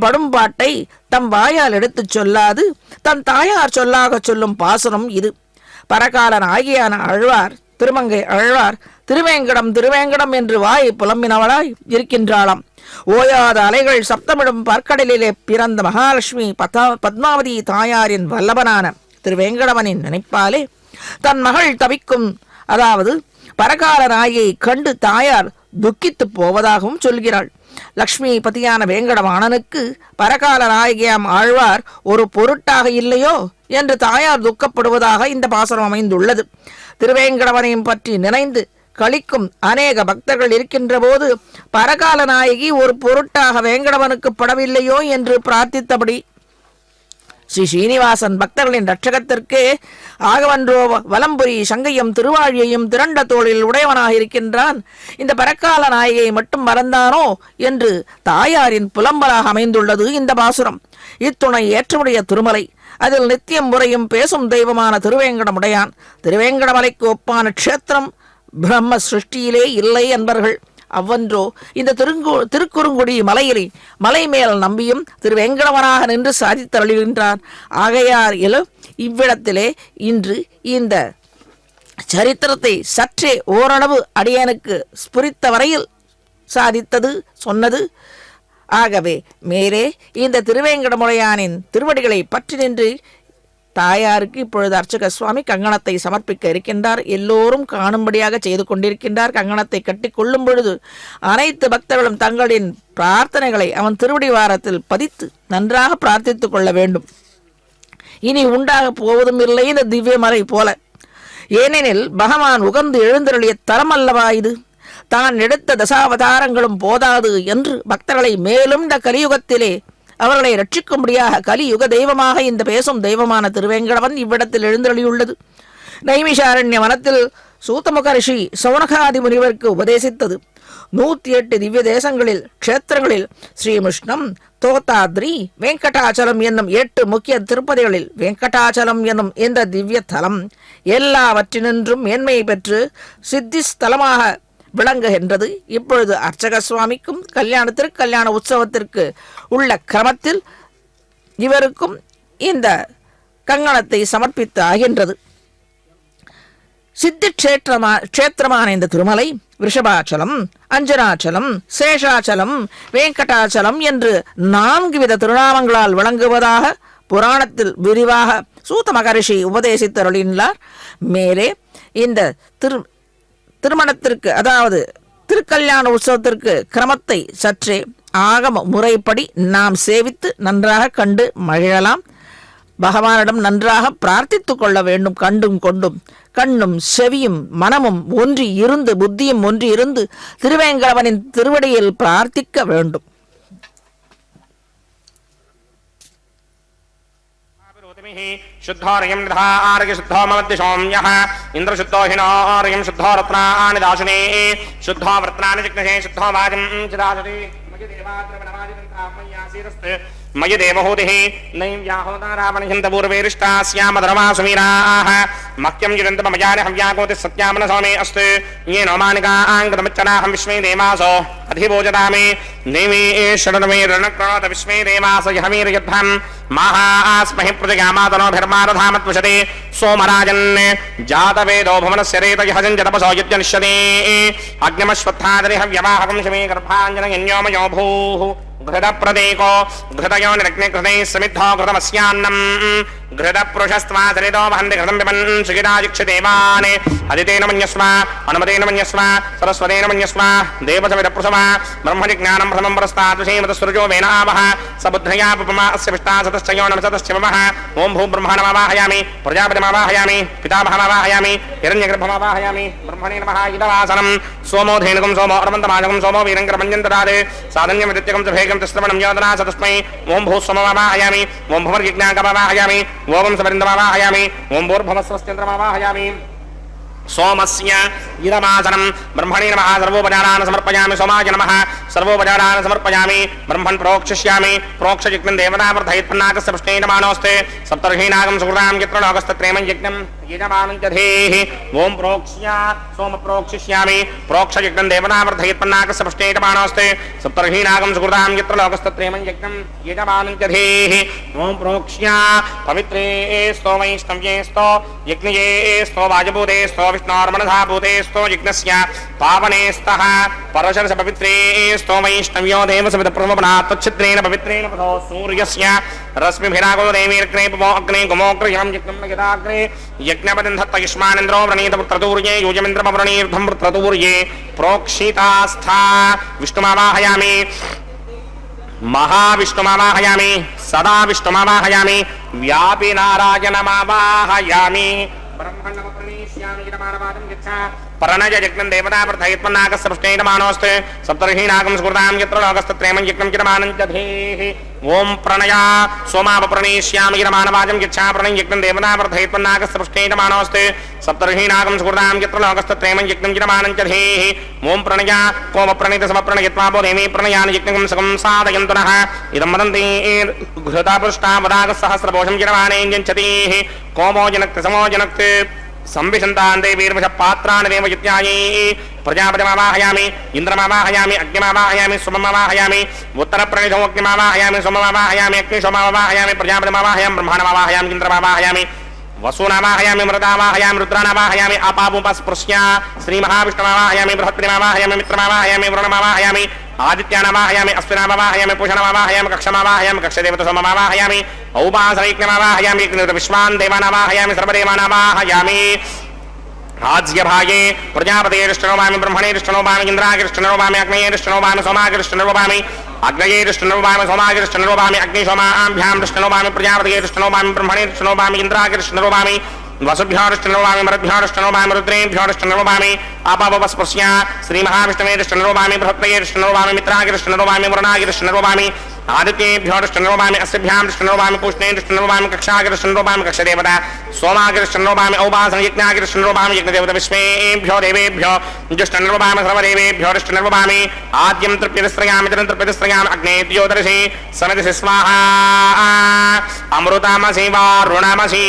Speaker 3: படும் பாட்டை தம் வாயால் எடுத்துச் சொல்லாது தன் தாயார் சொல்லாக சொல்லும் பாசுரம் இது. பரகாலன் ஆகியான ஆழ்வார் திருமங்கை ஆழ்வார் திருவேங்கடம் திருவேங்கடம் என்று வாய் புலம்பினவளாய் இருக்கின்றாளாம். ஓயாத அலைகள் சப்தமிடும் பற்கடலிலே பிறந்த மகாலட்சுமி பத்மாவதி தாயாரின் வல்லபனான திருவேங்கடவனின் நினைப்பாலே தன் மகள் தவிக்கும் அதாவது பரகால நாயை கண்டு தாயார் துக்கித்து போவதாகவும் சொல்கிறாள். லக்ஷ்மி பதியான வேங்கடவாணனுக்கு பரகால நாயகியாம் ஆழ்வார் ஒரு பொருட்டாக இல்லையோ என்று தாயார் துக்கப்படுவதாக இந்த பாசுரம் அமைந்துள்ளது. திருவேங்கடவனையும் பற்றி நினைந்து கழிக்கும் அநேக பக்தர்கள் இருக்கின்ற போது பரகால நாயகி ஒரு பொருட்டாக வேங்கடவனுக்கு படவில்லையோ என்று பிரார்த்தித்தபடி ஸ்ரீ ஸ்ரீனிவாசன் பக்தர்களின் ரட்சகத்திற்கே ஆகவன்றோ வலம்புரி சங்கையும் திருவாழியையும் திரண்ட தோளில் உடையவனாக இருக்கின்றான். இந்த பரக்கால நாயகியை மட்டும் மறந்தானோ என்று தாயாரின் புலம்பலாக அமைந்துள்ளது இந்த பாசுரம். இத்துணை ஏற்றமுடைய திருமலை, அதில் நித்தியம் முறையும் பேசும் தெய்வமான திருவேங்கடமுடையான். திருவேங்கடமலைக்கு ஒப்பான க்ஷேத்திரம் பிரம்ம சிருஷ்டியிலே இல்லை என்பர்கள். அவ்வன்றோ இந்த திருக்குறுங்குடி மலையிலே மலை மேல் நம்பியும் திருவேங்கடவனாக நின்று சாதித்தருளுகின்றான். ஆகையார் இவ்விடத்திலே இன்று இந்த சரித்திரத்தை சற்றே ஓரளவு அடியனுக்கு ஸ்புரித்த வரையில் சாதித்தது சொன்னது. ஆகவே மேலே இந்த திருவேங்கடமுடையானின் திருவடிகளை பற்றி நின்று தாயாருக்கு இப்பொழுது அர்ச்சக சுவாமி கங்கணத்தை சமர்ப்பிக்க இருக்கின்றார். எல்லோரும் காணும்படியாக செய்து கொண்டிருக்கின்றார். கங்கணத்தை கட்டி கொள்ளும் பொழுது அனைத்து பக்தர்களும் தங்களின் பிரார்த்தனைகளை அவன் திருவடி வாரத்தில் பதித்து நன்றாக பிரார்த்தித்துக் கொள்ள வேண்டும். இனி உண்டாக போவதும் இல்லை இந்த திவ்யமலை போல. ஏனெனில் பகவான் உகந்து எழுந்தருளிய தலம் அல்லவா இது. தான் எடுத்த தசாவதாரங்களும் போதாது என்று பக்தர்களை மேலும் இந்த கலியுகத்திலே அவர்களை ரட்சிக்கும்படியாக கலியுக தெய்வமாக இந்த பேசும் தெய்வமான திருவேங்கடவன் இவ்விடத்தில் எழுந்தருளியுள்ளது. நைமிஷாரண்ய வனத்தில் சூத்தமுக ரிஷி சௌனகாதி முனிவருக்கு உபதேசித்தது 108 திவ்ய தேசங்களில் க்ஷேத்திரங்களில் ஸ்ரீமுஷ்ணம், தோத்தாத்ரி, வெங்கடாச்சலம் என்னும் 8 முக்கிய திருப்பதிகளில் வெங்கடாச்சலம் என்னும் இந்த திவ்ய தலம் எல்லாவற்றினின்றும் மேன்மையை பெற்று சித்தி ஸ்தலமாக விளங்குகின்றது. இப்பொழுது அர்ச்சக சுவாமிக்கும் திருக்கல்யாண உற்சவத்திற்கு உள்ள கிரமத்தில் இவருக்கும் இந்த கங்கணத்தை சமர்ப்பித்து ஆகின்றது. சித்தி க்ஷேத்திரமான இந்த திருமலை ரிஷபாச்சலம், அஞ்சனாச்சலம், சேஷாச்சலம், வெங்கடாச்சலம் என்று 4 வித திருநாமங்களால் விளங்குவதாக புராணத்தில் விரிவாக சூத மகரிஷி உபதேசித்தருளினார். மேலே இந்த திருமணத்திற்கு அதாவது திருக்கல்யாண உற்சவத்திற்கு கிரமத்தை சற்றே ஆகம முறைப்படி நாம் சேவித்து நன்றாக கண்டு மகிழலாம். பகவானிடம் நன்றாக பிரார்த்தித்துக் கொள்ள வேண்டும். கண்ணும் செவியும் மனமும் ஒன்றி இருந்து புத்தியும் ஒன்றி இருந்து திருவேங்கடவனின் திருவடியில் பிரார்த்திக்க வேண்டும்.
Speaker 2: शुद्धोर्यं निधार्य शुद्धो मवद्य सौम्यः इन्द्रशुद्धो हिनोर्यं शुद्धो रत्नानि दाशुने शुद्धो वृत्नानि जिग्नसे शुद्धो वाजं चिदाशति मयि देवाद्रवणवाजिदन्तामय्यासीरस्ते मयि देवहूतिः नैव्याहोदारावणिहन्तपूर्वेरिष्टास्यामधर्मा सुमीराः मह्यं युजन्तमयानि हव्याकोतिः सत्यामनसोमे अस्तु ये नोमानिकाङ्गतमच्चनाहं विश्वे देवासो अधिभोजदामि नैवे शरणमे रणक्रणोत विश्वे देवास यहमीर्यध्वं महास्महि प्रजगामातनोभिर्मारधामत्वशते सोमराजन् जातवेदो भुवनस्य रेतयः जन्तपसो यज्ञनिष्यते अग्निमश्वत्थादरिह व्यवाहकं शमे गर्भाञ्जनयन्योमयो भूः घृतप्रदेको घृतयो निरग्निघृतैः समिद्धो घृतमस्यान्नम् घृतपुरुषस्त्वादरितो वहन्ति घृतं पिबन् सुगिराजिक्षदेवान् अदितेन मन्यस्व अनुमतेन मन्यस्व सरस्वतेन मन्यस्व देवसविदप्रसव ब्रह्मजिज्ञानं प्रथमं परस्तात् श्रीमतस्सुरजो वेनावः सबुद्धया पुपमा अस्य विष्टा सतश्चयो नमसतश्च ममः ॐ भूब्रह्मणमावाहयामि प्रजापतिमावाहयामि पितामहमावाहयामि हिरण्यगर्भमावाहयामि ब्रह्मणे नमः इदवासनं सोमो धेनुकं सोमो अर्वन्तमाजकं सोमो वीरङ्करमञ्जं ददात् साधन्यं विदित्यकं च भेगं च श्रवणं योदना सतस्मै ॐ भूस्वममावाहयामि ॐ भुवर्यज्ञाकमावाहयामि ओम सबरिंदमावाहयामि ओम भूर्भुवस्वश्चन्द्रमावाहयामि सोमस्य इदमासनं ब्रह्मणे नमः सर्वोपचारान् समर्पयामि सोमाय नमः सर्वोपचारान् समर्पयामि ब्रह्मन् प्रोक्षिष्यामि प्रोक्षयज्ञं देवतावर्धयत्पन्नाकस्य पुष्टे नमानोऽस्ते सप्तर्षीनागं सुकृतां यत्र लोकस्तत्रेमं यज्ञं यजमानं च धेहि ओम प्रोक्ष्य सोम प्रोक्षिष्यामि प्रोक्षयज्ञं देवतावर्धयत्पन्नाकस्य पुष्टे नमानोऽस्ते सप्तर्षीनागं सुकृतां यत्र लोकस्तत्रेमं यज्ञं यजमानं च धेहि ओम प्रोक्ष्य पवित्रे स्तो वैष्णव्ये स्तो यज्ञये स्तो वाजभूते स्तो विष्णोर्मनसा भूतेस्तो यज्ञस्य पावनेस्तः परशरस पवित्रेस्तो वैष्णव्यो देवसविदप्रथमपनात् तच्छिद्रेण पवित्रेण पथो सूर्यस्य रश्मिभिरागो देवीर्ग्ने पवो अग्ने गुमोग्रयं यज्ञं यदाग्रे यज्ञपतिन्धत्तयुष्मानिन्द्रो व्रणीतपुत्रतूर्ये योजमिन्द्रमवृणीर्धं पुत्रतूर्ये प्रोक्षितास्था विष्णुमावाहयामि महाविष्णुमावाहयामि सदा विष्णुमावाहयामि व्यापि नारायणमावाहयामि प्रणय यज्ञं देवतावर्धयत्पन्नाकस्य पुष्टे नमानोऽस्ते सप्तर्षीनागं सुकृतां यत्र लोकस्तत्रेमं यज्ञं चिरमानं च धेहि ओम प्रणया सोमापप्रणीष्यामि यजमानवाजं यच्छा प्रणय यज्ञं देवतावर्धयत्पन्नाकस्य पुष्टे नमानोऽस्ते सप्तर्षीनागं सुकृतां यत्र लोकस्तत्रेमं यज्ञं चिरमानं च धेहि ओम प्रणया कोमप्रणीतसमप्रणयत्वा बोधेमि प्रणयानि यज्ञं सकं साधयन्तु नः इदं वदन्ति घृतापुष्टा वदागसहस्रभोषं चिरमाने यञ्चतीः कोमो जनक्ति समो जनक्ति संविशन्तान् देवीर्वश पात्राणि देवयज्ञायै प्रजापतिमावाहयामि इन्द्रमावाहयामि अग्निमावाहयामि सोममावाहयामि उत्तरप्रणितो अग्निमावाहयामि सोममावाहयामि अग्निशोममावाहयामि प्रजापतिमावाहयामि ब्रह्माणमावाहयामि इन्द्रमावाहयामि वसूनावाहयामि मृतावाहयामि रुद्राणावाहयामि आपावुपस्पृश्य श्रीमहाविष्णुमावाहयामि बृहत्पतिमावाहयामि मित्रमावाहयामि वरुणमावाहयामि आदित्यानावाहयामि अश्विनावाहयामि पूषणमावाहयामि कक्षमावाहयामि कक्षदेवतसोममावाहयामि औपासनयज्ञमावाहयामि विश्वान् देवानावाहयामि सर्वदेवानावाहयामि आज्यभागे प्रजापतेरिष्टनोभामि ब्रह्मणेरिष्टनोभामि इन्द्रागिरिष्टनोभामि अग्नेयरिष्टनोभामि सोमागिरिष्टनोभामि अग्नयेरिष्टनोभामि सोमागिरिष्टनोभामि अग्निशोमाभ्यां रिष्टनोभामि प्रजापतेरिष्टनोभामि ब्रह्मणेरिष्टनोभामि इन्द्रागिरिष्टनोभामि वसुभ्योरिष्टनोभामि मरुद्भ्योरिष्टनोभामि रुद्रेभ्योरिष्टनोभामि आपावस्पृश्य श्रीमहाविष्णवेरिष्टनोभामि बृहत्पतेरिष्टनोभामि मित्रागिरिष्टनोभामि वरुणागिरिष्टनोभामि आदित्येभ्यो दृष्टनोपामि अस्यभ्यां दृष्टनोपामि पुष्णे दृष्टनोपामि कक्षागिरष्टनोपामि कक्षदेवता सोमागिरष्टनोपामि औपासन यज्ञागिरष्टनोपामि यज्ञदेवता विश्वेभ्यो देवेभ्यो दृष्टनोपामि सर्वदेवेभ्यो दृष्टनोपामि आद्यं तृप्यतिस्रयामि जलं तृप्यतिस्रयामि अग्नेत्योदर्शि समितिः स्वाहा अमृतामसि वारुणमसि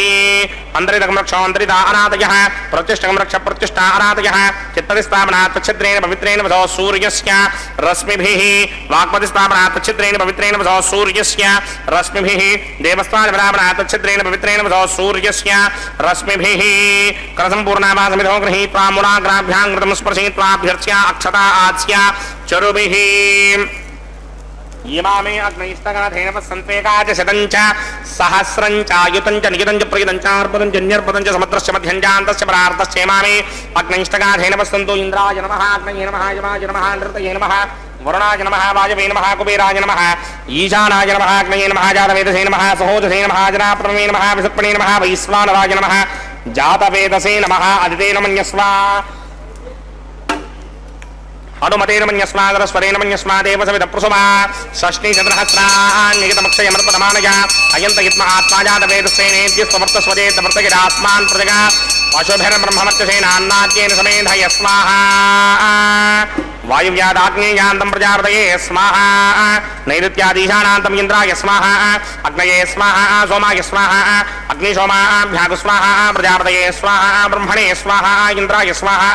Speaker 2: अन्तरितकं रक्ष अन्तरिता अनादयः प्रतिष्ठकं रक्ष प्रतिष्ठा अनादयः चित्तदिस्थापनात् तच्छिद्रेण पवित्रेण वसो सूर्यस्य रश्मिभिः वाक्पतिस्थापनात् तच्छिद्रेण पवित्रेण वसो सूर्यस्य रश्मिभिः देवस्थानपदापनात् तच्छिद्रेण पवित्रेण वसो सूर्यस्य रश्मिभिः करसम्पूर्णावासमिधो गृहीत्वा मूलाग्राभ्यां कृतं स्पर्शयित्वाभ्यर्च्या अक्षता आच्या चरुभिः इमामे अग्नैस्तगणधेन वसन्तेकाच शतञ्च सहस्रञ्च आयुतञ्च नियुतञ्च प्रयुतञ्च अर्पदञ्च न्यर्पदञ्च समत्रस्य मध्यञ्चान्तस्य परार्थस्य इमामे अग्नैस्तगणधेन वसन्तु इन्द्राय नमः अग्नये नमः यमाय नमः नृतये नमः वरुणाय नमः वायवे नमः कुबेराय नमः ईशानाय नमः अग्नये नमः जातवेदसे नमः सहोदसे नमः जनाप्रमे नमः विसर्पणे नमः वैश्वानराय नमः जातवेदसे नमः अदितेन मन्यस्वा अनुमतेन मन्यस्मादरस्वरेण मन्यस्मादेव सवितप्रसुमा षष्टिचतुर्हस्रान्यगितमक्षयमर्पदमानया अयन्तयित्म आत्माजातवेदस्तेनेत्यस्ववर्तस्वदेतवर्तगिरास्मान् प्रजगा पशुभिर्ब्रह्ममत्यसेनान्नाद्येन समेधय स्वाहा वायुव्यादाग्नेयान्तं प्रजापतये स्वाहा नैऋत्यादीशानान्तं इन्द्राय स्वाहा अग्नये स्वाहा सोमाय स्वाहा अग्निशोमाभ्यागु स्वाहा प्रजापतये स्वाहा ब्रह्मणे स्वाहा इन्द्राय स्वाहा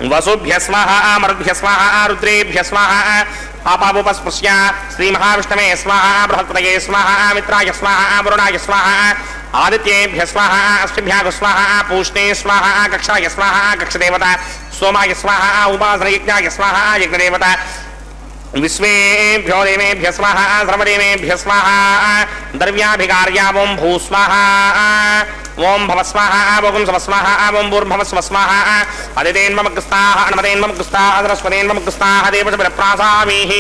Speaker 2: वसुभ्य स्वाहा मरुद्भ्य स्वाहा रुद्रेभ्य स्वाहा आपावोपस्पृश्य श्रीमहाविष्णवे स्वाहा बृहस्पतये स्वाहा मित्राय स्वाहा वरुणाय स्वाहा आदित्येभ्य स्वाहा अष्टभ्यागु स्वाहा पूष्णे स्वाहा कक्षाय स्वाहा कक्षदेवता सोमाय स्वाहा उपासनयज्ञाय स्वाहा यज्ञदेवता विश्वेभ्यो देवेभ्य स्वाहा सर्वदेवेभ्य स्वाहा द्रव्याभिकार्या ओं भूस्वाहा ओं भवस्वाहा ओं स्वस्वाहा ओं भूर्भवस्वस्वाहा अदितेन्ममग्रस्ताः अनुमतेन्ममग्रस्ताः सरस्वतेन्ममग्रस्ताः देवसविरप्रासामीः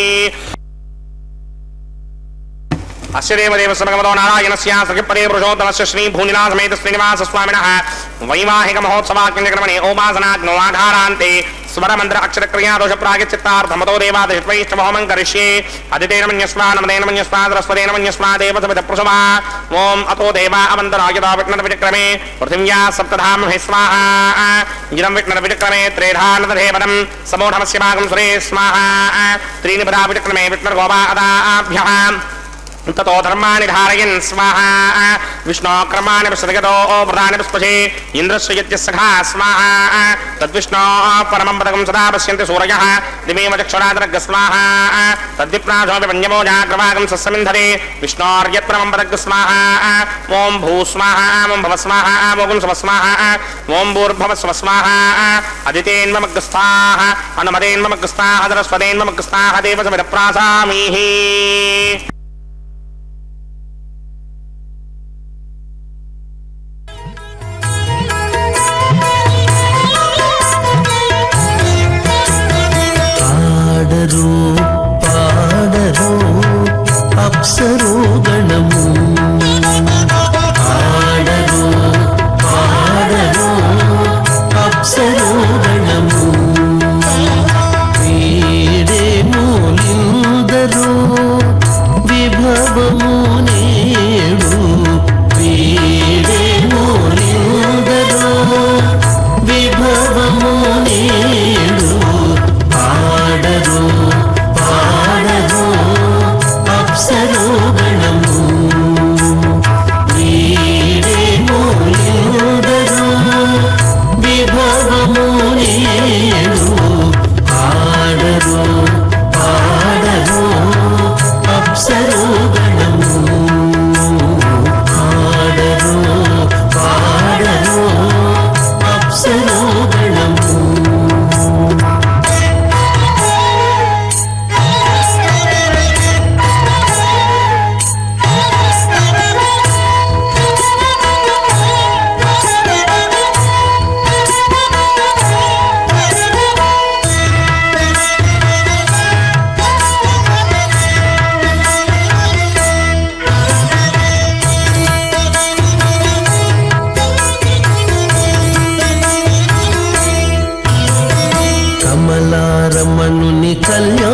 Speaker 2: अस्य देवदेवस्य भगवतो नारायणस्य सखिपदे पुरुषोत्तमस्य श्री भूनिनाथ समेत श्रीनिवास स्वामिनः वैवाहिक महोत्सवाग्निक्रमणे ओपासनाग्नो आधारान्ते स्वरमन्त्र अक्षरक्रिया दोष प्रागचित्तार्थमतो देवादिष्टवैष्णवहोमं करिष्ये अदितेन मन्यस्वा नमदेन मन्यस्वा सरस्वतेन मन्यस्वा देवसवितप्रसुमा ओम अतो देवा अवन्तरायता विष्णुर्विक्रमे पृथिव्या सप्तधामहि स्वाहा इदं विष्णुर्विक्रमे त्रेधानदधेवनं समूढमस्य भागं सुरे स्वाहा त्रीणि पदा विक्रमे विष्णुर्गोपा अदाभ्यः ततो धर्माणि धारयन् स्वाहा विष्णोक्रमाणि विसर्गतो प्रधानि पुष्पशे इन्द्रस्य यज्ञसखा स्वाहा तद्विष्णो परमं पदकं सदा पश्यन्ति सूरयः दिमेव चक्षुरादरग् स्वाहा तद्विप्राजोऽपि वन्यमो जाग्रवागं सस्यमिन्धते विष्णोर्यत्परमं पदग् स्वाहा ॐ भूस्वाहा ॐ भवस्वाहा ॐ स्वस्वाहा ॐ भूर्भवस्वस्वाहा अदितेन्ममग्रस्ताः अनुमतेन्ममग्रस्ताः सरस्वतेन्ममग्रस्ताः देवसविरप्रासामीः
Speaker 4: పాడరో అప్సరో గణము ఆడరో పాడరో అప్సరో గణము వీడే మూలిందరో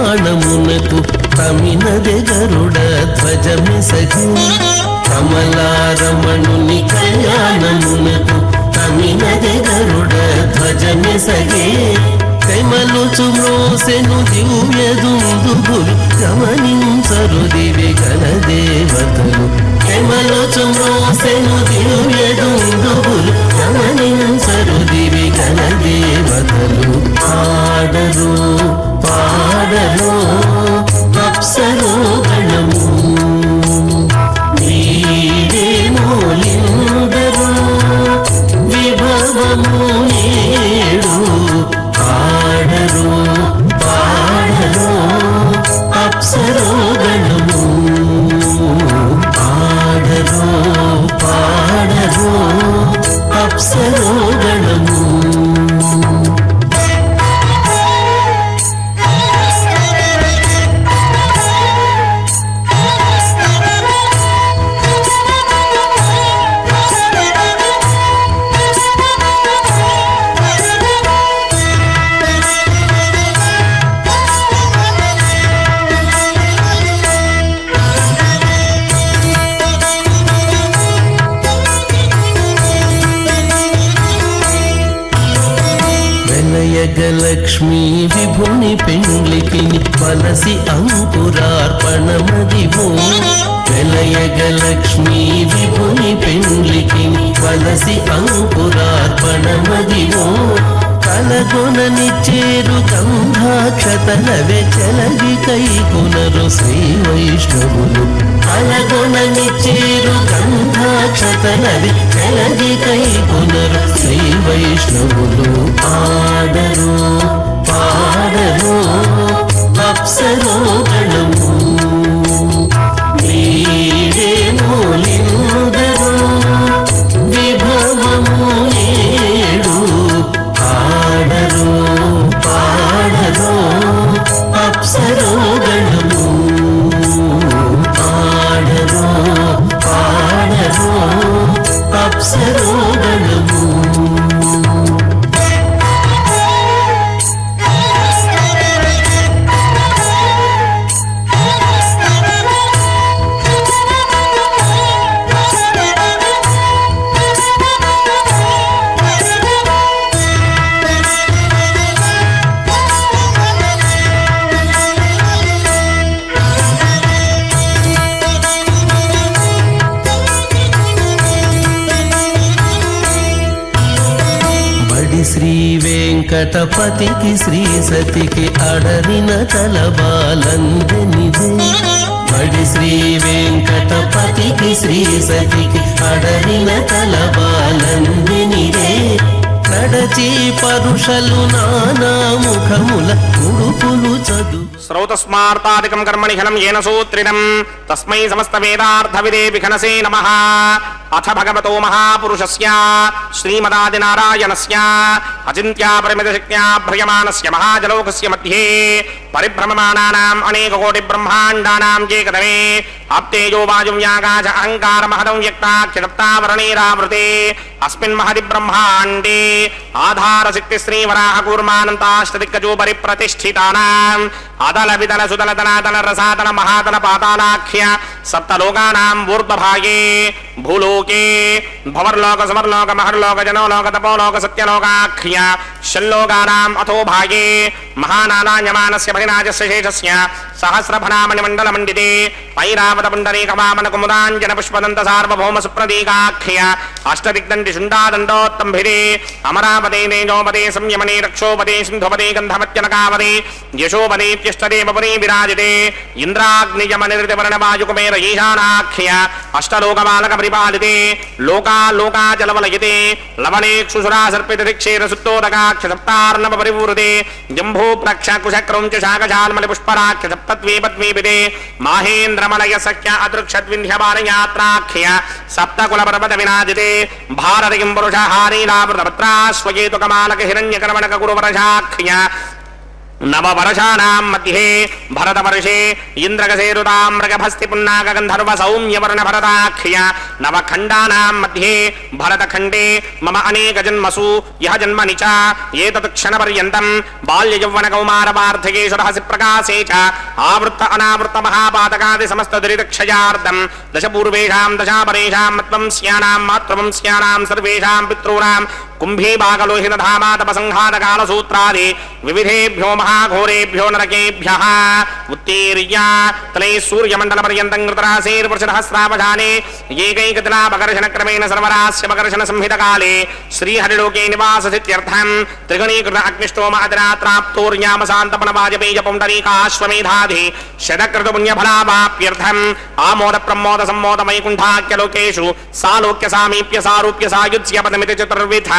Speaker 4: కళ్యాణమునకు తమినదే గరుడ ధ్వజమెసగే కమలారమణుని కళ్యాణమునకు తమినదే గరుడ ధ్వజమెసగే కైమలుచు మ్రోసెను దివ్యదుందుబులు గమనించరు దివి గణ దేవతలు కైమలుచు మ్రోసెను దివ్యదుందుబులు గమనించరు దివి గణ దేవతలు పాడరు పాడరు అప్సరో గణము నీడే మూలిందరు విభవము ఏడు పాడరు పాడరు అప్సరో గణము పాడరు పాడరు అప్సరో గణము లక్ష్మీ విభుని పెండ్లికి వలసి అంకురార్పణమదివో వెలయగలక్ష్మీ విభుని పెండ్లికి వలసి అంకురార్పణమదివో కలగొనని చేరు గంధాక్షతల వెచలగి కైకొనరు శ్రీ వైష్ణవులు కలగొనని చేరు గంధాక్షతల వెచలగి కైకొనరు శ్రీ వైష్ణవులు ఆడరు పాడరు అప్సరో గణము నీడే మూలిందరు విభవము ఏడు పాడరు పాడరు అప్సరో గణము పాడరు పాడరు అప్సరో గణము శ్రీ వెంకటపతికి శ్రీ సతికి అడరిన తలబాలందనిదే బడి శ్రీ వెంకటపతికి శ్రీ సతికి అడరిన తలబాలందనిదే నడచి పరుషలు నానా ముఖముల ఉడుపులు చదు
Speaker 2: శ్రౌతస్మార్తాదికం కర్మణి ఘనం ఏన సూత్రిణం తస్మై సమస్త వేదార్థ విదే విఘనసే నమః అథ భగవతో మహాపురుషస్య శ్రీమదాది నారాయణస్య అచింత్యా పరిమిత శక్త్యా భ్రయమానస్య మహాజలోకస్య మధ్యే పరిభ్రమమానానాం అనేక కోటి బ్రహ్మాండానాం ఏకదమే ఆప్తేజో వాయుం యాగాచ అహంకార మహదం వ్యక్తాక్షరప్తావరణేరావృతే అస్మిన్ మహది బ్రహ్మాండే ఆధార శక్తి శ్రీ వరాహ కూర్మానంతాష్టదిక్కజో పరిప్రతిష్ఠితానాం అదల విదల సుదల తనాతన రసాతన మహాతన పాతాళాఖ్య సప్తలోకానాం ఊర్ధ్వభాగే భూలోకే భవర్లోక సమర్లోక మహర్లోక జనోలోక తపోలోక సత్యలోకాఖ్య షల్లోకానాం అథో భాగే మహానానాయమానస్య భగినాజస్య శేషస్య సహస్రఫణామణి మండల మండితే ఐరావత పుండరీక వామన కుముదాంజన పుష్పదంత సార్వభౌమ సుప్రదీకాఖ్య అష్టదిగ్దండి శుండాదండోత్తంభిరే అమరావతే తేజోపదే సంయమనే రక్షోపదే సింధుపదే గంధమత్యనకావదే యశోపదే త్యష్టదేవపురీ విరాజితే ఇంద్రాగ్నియమనిర్తివర్ణవాయుకుమేర ఈశానాఖ్య అష్టలోకబాలక పరిపాలితే లోకాలోకాచలవలయతే లవణేక్షుసురా సర్పిత దిక్షేర సుత్తోదకాక్ష సప్తార్ణవ పరివృతే జంభూ ప్రక్ష కుశక్రం చ శాకశాల్మలి పుష్పరాక్ష సప్తద్వీపద్వీపితే మాహేంద్రమలయ సఖ్య అదృక్షద్వింధ్యమానయాత్రాఖ్య సప్తకుల పర్వత వినాజితే భారతికిం పురుషహారీలావృతపత్రాశ్వయేతు కమాలక హిరణ్యకర్మణక గురువరశాఖ్య नववर्षाणां मध्ये भरतवर्षे इन्द्रगसेरुताम्रगभस्ति पुन्नागगन्धर्व सौम्यवर्ण भरताख्य नवखण्डानां मध्ये भरतखण्डे मम अनेकजन्मसु यः जन्मनि च एतत् क्षणपर्यन्तं बाल्ययौवनकौमारवार्धकेषु रहसि प्रकाशे च आवृत्त अनावृत्त महापातकादि समस्त दुरितक्षयार्धं दशपूर्वेषां दशापरेषां मत्वंस्यानां मातृवंस्यानां सर्वेषां पितॄणां कुम्भीबागलोहितधामातपसंघातकालसूत्रादि विविधेभ्यो महाघोरेभ्यो नरकेभ्यः उत्तीर्य तले सूर्यमण्डलपर्यन्तं कृतरासेर्वर्षसहस्रावधाने एकैकतिलापकर्षणक्रमेण सर्वरास्यपकर्षणसंहितकाले श्रीहरिलोके निवाससित्यर्थं त्रिगुणीकृत अग्निष्टोम अतिरात्राप्तोर्यामसान्तपनवाजपेयपुण्डरीकाश्वमेधाधि शतकृतपुण्यफलावाप्यर्थम् आमोदप्रमोदसम्मोदमैकुण्ठाख्यलोकेषु सालोक्य सामीप्य सारूप्य सायुज्यपदमिति चतुर्विध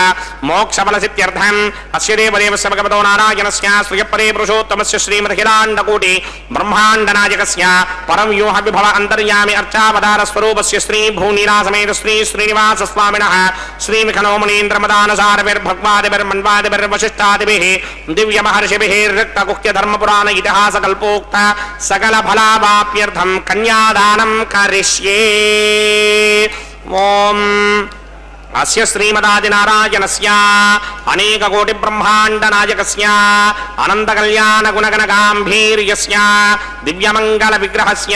Speaker 2: मोक्षफलसित्यर्थम् अस्य देवदेवस्य भगवतो नारायणस्य श्रियपरे पुरुषोत्तमस्य श्रीमदखिलाण्डकोटि ब्रह्माण्डनायकस्य परं व्यूह विभव अन्तर्यामि अर्चावतार स्वरूपस्य श्री भूनीलासमेत श्री श्रीनिवास स्वामिनः श्रीमिखनो मुनीन्द्रमदानसारभिर्भगवादिभिर्मन्वादिभिर्वशिष्ठादिभिः दिव्य महर्षिभिः ऋक्तगुह्य धर्मपुराण इतिहास कल्पोक्त सकल फलावाप्यर्थं कन्यादानं करिष्ये। ओम अस्य श्रीमदादिनारायणस्य अनेककोटि ब्रह्माण्डनायकस्य अनन्तकल्याणगुणगणगाम्भीर्यस्य दिव्यमङ्गलविग्रहस्य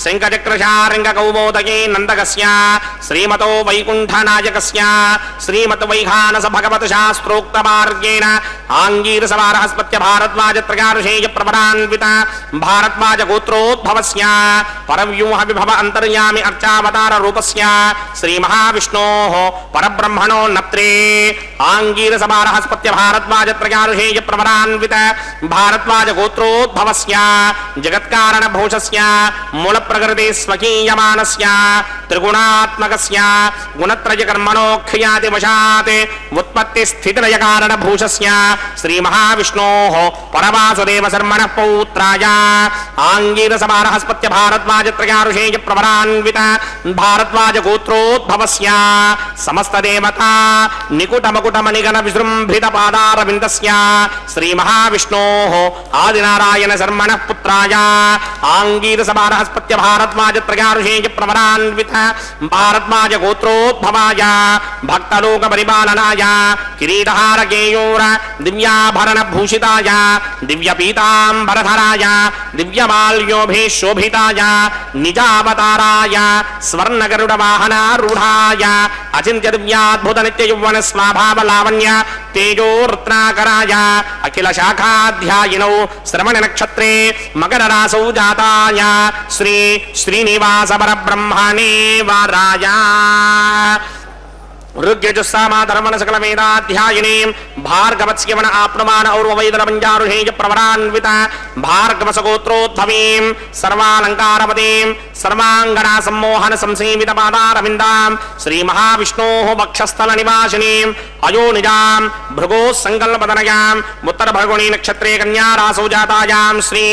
Speaker 2: शङ्खचक्रशार्ङ्गकौमोदके नन्दकस्य श्रीमतो वैकुण्ठनायकस्य श्रीमद्वैखानस भगवतशास्त्रोक्तमार्गेण आङ्गीरसवारहस्पत्य भारद्वाजत्रयार्षेय प्रभरान्वित भारद्वाजगोत्रोद्भवस्य परव्यूह विभव अन्तर्यामि अर्चावतार रूपस्य श्रीमहाविष्णोः परब्रह्मणो नत्रे आङ्गीरसवारहस्पत्य भारद्वाजत्रयार्षेय प्रभरान्वित भारद्वाजगोत्रोद्भवस्य जगत्कारणभूषस्य मूलप्रकृते स्वकीयमानस्य त्रिगुणात्मकस्य गुणत्रयकर्मणोऽख्यातिवशात् उत्पत्तिस्थितिलयकारणभूषस्य श्रीमहाविष्णोः परवासुदेवशर्मणः पौत्राय आङ्गीरसवारहस्पत्य भारद्वाजत्रयार्षेय प्रभरान्वित भारद्वाजगोत्रोद्भवस्य समस्तदेवता निकुटमकुटमणिगण विजृम्भित पादारविन्दस्य श्रीमहाविष्णोः आदिनारायणशर्मणः पुत्राय आङ्गीरसवारहस्पत्य भारद्वाजत्रयार्षेय प्रभरान्वित भारद्वाजगोत्रोद्भवाय भक्तलोकपरिपालनाय किरीटहारकेयूर दिव्याभरणभूषिताय दिव्यपीताम्बरधराय दिव्यमाल्योभिः शोभिताय निजावताराय स्वर्णगरुडवाहनारूढाय अचिन्त्य दिव्याद्भुत नित्ययौवन स्वाभावलावण्य तेजोरत्नाकराय अखिल शाखाध्यायिनौ श्रवणनक्षत्रे मकररासौ जाताय श्री श्रीनिवास परब्रह्मणे वाराय ऋग्यजुस्सामाधर्मण सकल वेदाध्यायिनीं भार्गवस्यवन आप्नुमान और्वैदलपञ्चारुषेय प्रवरान्वित भार्गवसगोत्रोद्भवीं सर्वालङ्कारपदीं सर्वाङ्गना सम्मोहन संसेवित पादारविन्दां श्रीमहाविष्णोः वक्षस्थलनिवासिनीं अयोनिजां भृगोः सङ्कल्पतनयाम् उत्तरभर्गुणी नक्षत्रे कन्यारासौ जातायां श्री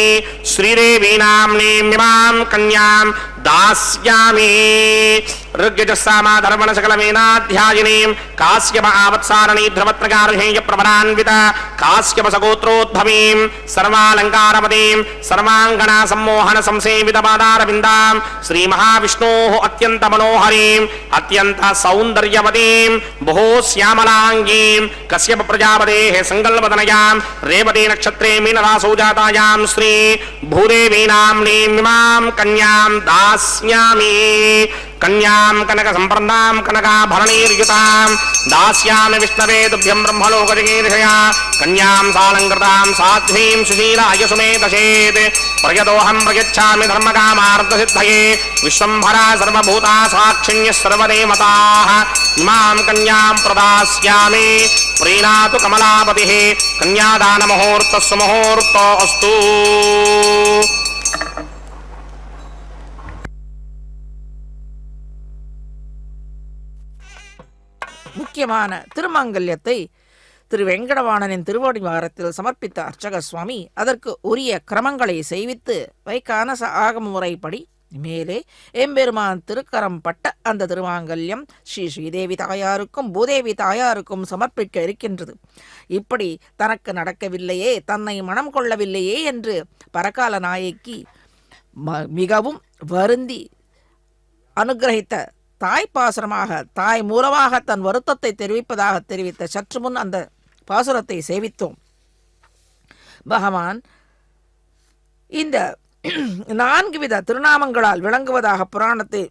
Speaker 2: श्रीदेवी नाम्नीमिमां कन्यां दास्यामि। ऋग्यजुस्सामाधर्मण सकल वेदाध्यायिनीं काश्यप आवत्सारणी ध्रुवत्रगार्हेय प्रवरान्वित काश्यपसगोत्रोद्भवीं सर्वालङ्कारपदीं सर्वाङ्गना सम्मोहन संसेवित पादारविन्दां श्रीमहाविष्णोः अत्यन्तमनोहरीं अत्यन्त सौन्दर्यवतीं बहु श्यामलाङ्गीं कश्यप प्रजापतेः सङ्कल्पतनयां रेवती नक्षत्रे मीनरासौ जातायां श्री भूदेवी नाम्नीमिमां कन्यां दास्यामि। कन्यां कनक संप्रदां कनकाभरणैर्युतां दास्यामि विष्णवे तुभ्यं ब्रह्मलोकजगीर्षया कन्यां सालङ्कृतां साध्वीं सुशीलाय सुमेधसेत् प्रयतोऽहं प्रयच्छामि धर्मकामार्थसिद्धये विश्वम्भरा सर्वभूता साक्षिण्यः सर्वदेवताः इमां कन्यां प्रदास्यामि। प्रीणातु कमलापतिः कन्यादानमुहूर्तः सुमुहूर्तोऽस्तु।
Speaker 3: முக்கியமான திருமாங்கல்யத்தை திரு வெங்கடவாணனின் திருவடிவாரத்தில் சமர்ப்பித்த அர்ச்சக சுவாமி அதற்கு உரிய கிரமங்களை செய்வித்து வைக்கானச ஆகம முறைப்படி மேலே எம்பெருமான் திருக்கரம் பட்ட அந்த திருமாங்கல்யம் ஸ்ரீதேவி தாயாருக்கும் பூதேவி தாயாருக்கும் சமர்ப்பிக்க இருக்கின்றது. இப்படி தனக்கு நடக்கவில்லையே, தன்னை மனம் கொள்ளவில்லையே என்று பரகால நாயகி மிகவும் வருந்தி அனுகிரகித்த தாய் பாசுரமாக, தாய் மூலமாக தன் வருத்தத்தை தெரிவிப்பதாக தெரிவித்த சற்று முன் அந்த பாசுரத்தை சேவித்தோம். பகவான் இந்த 4 வித திருநாமங்களால் விளங்குவதாக புராணத்தை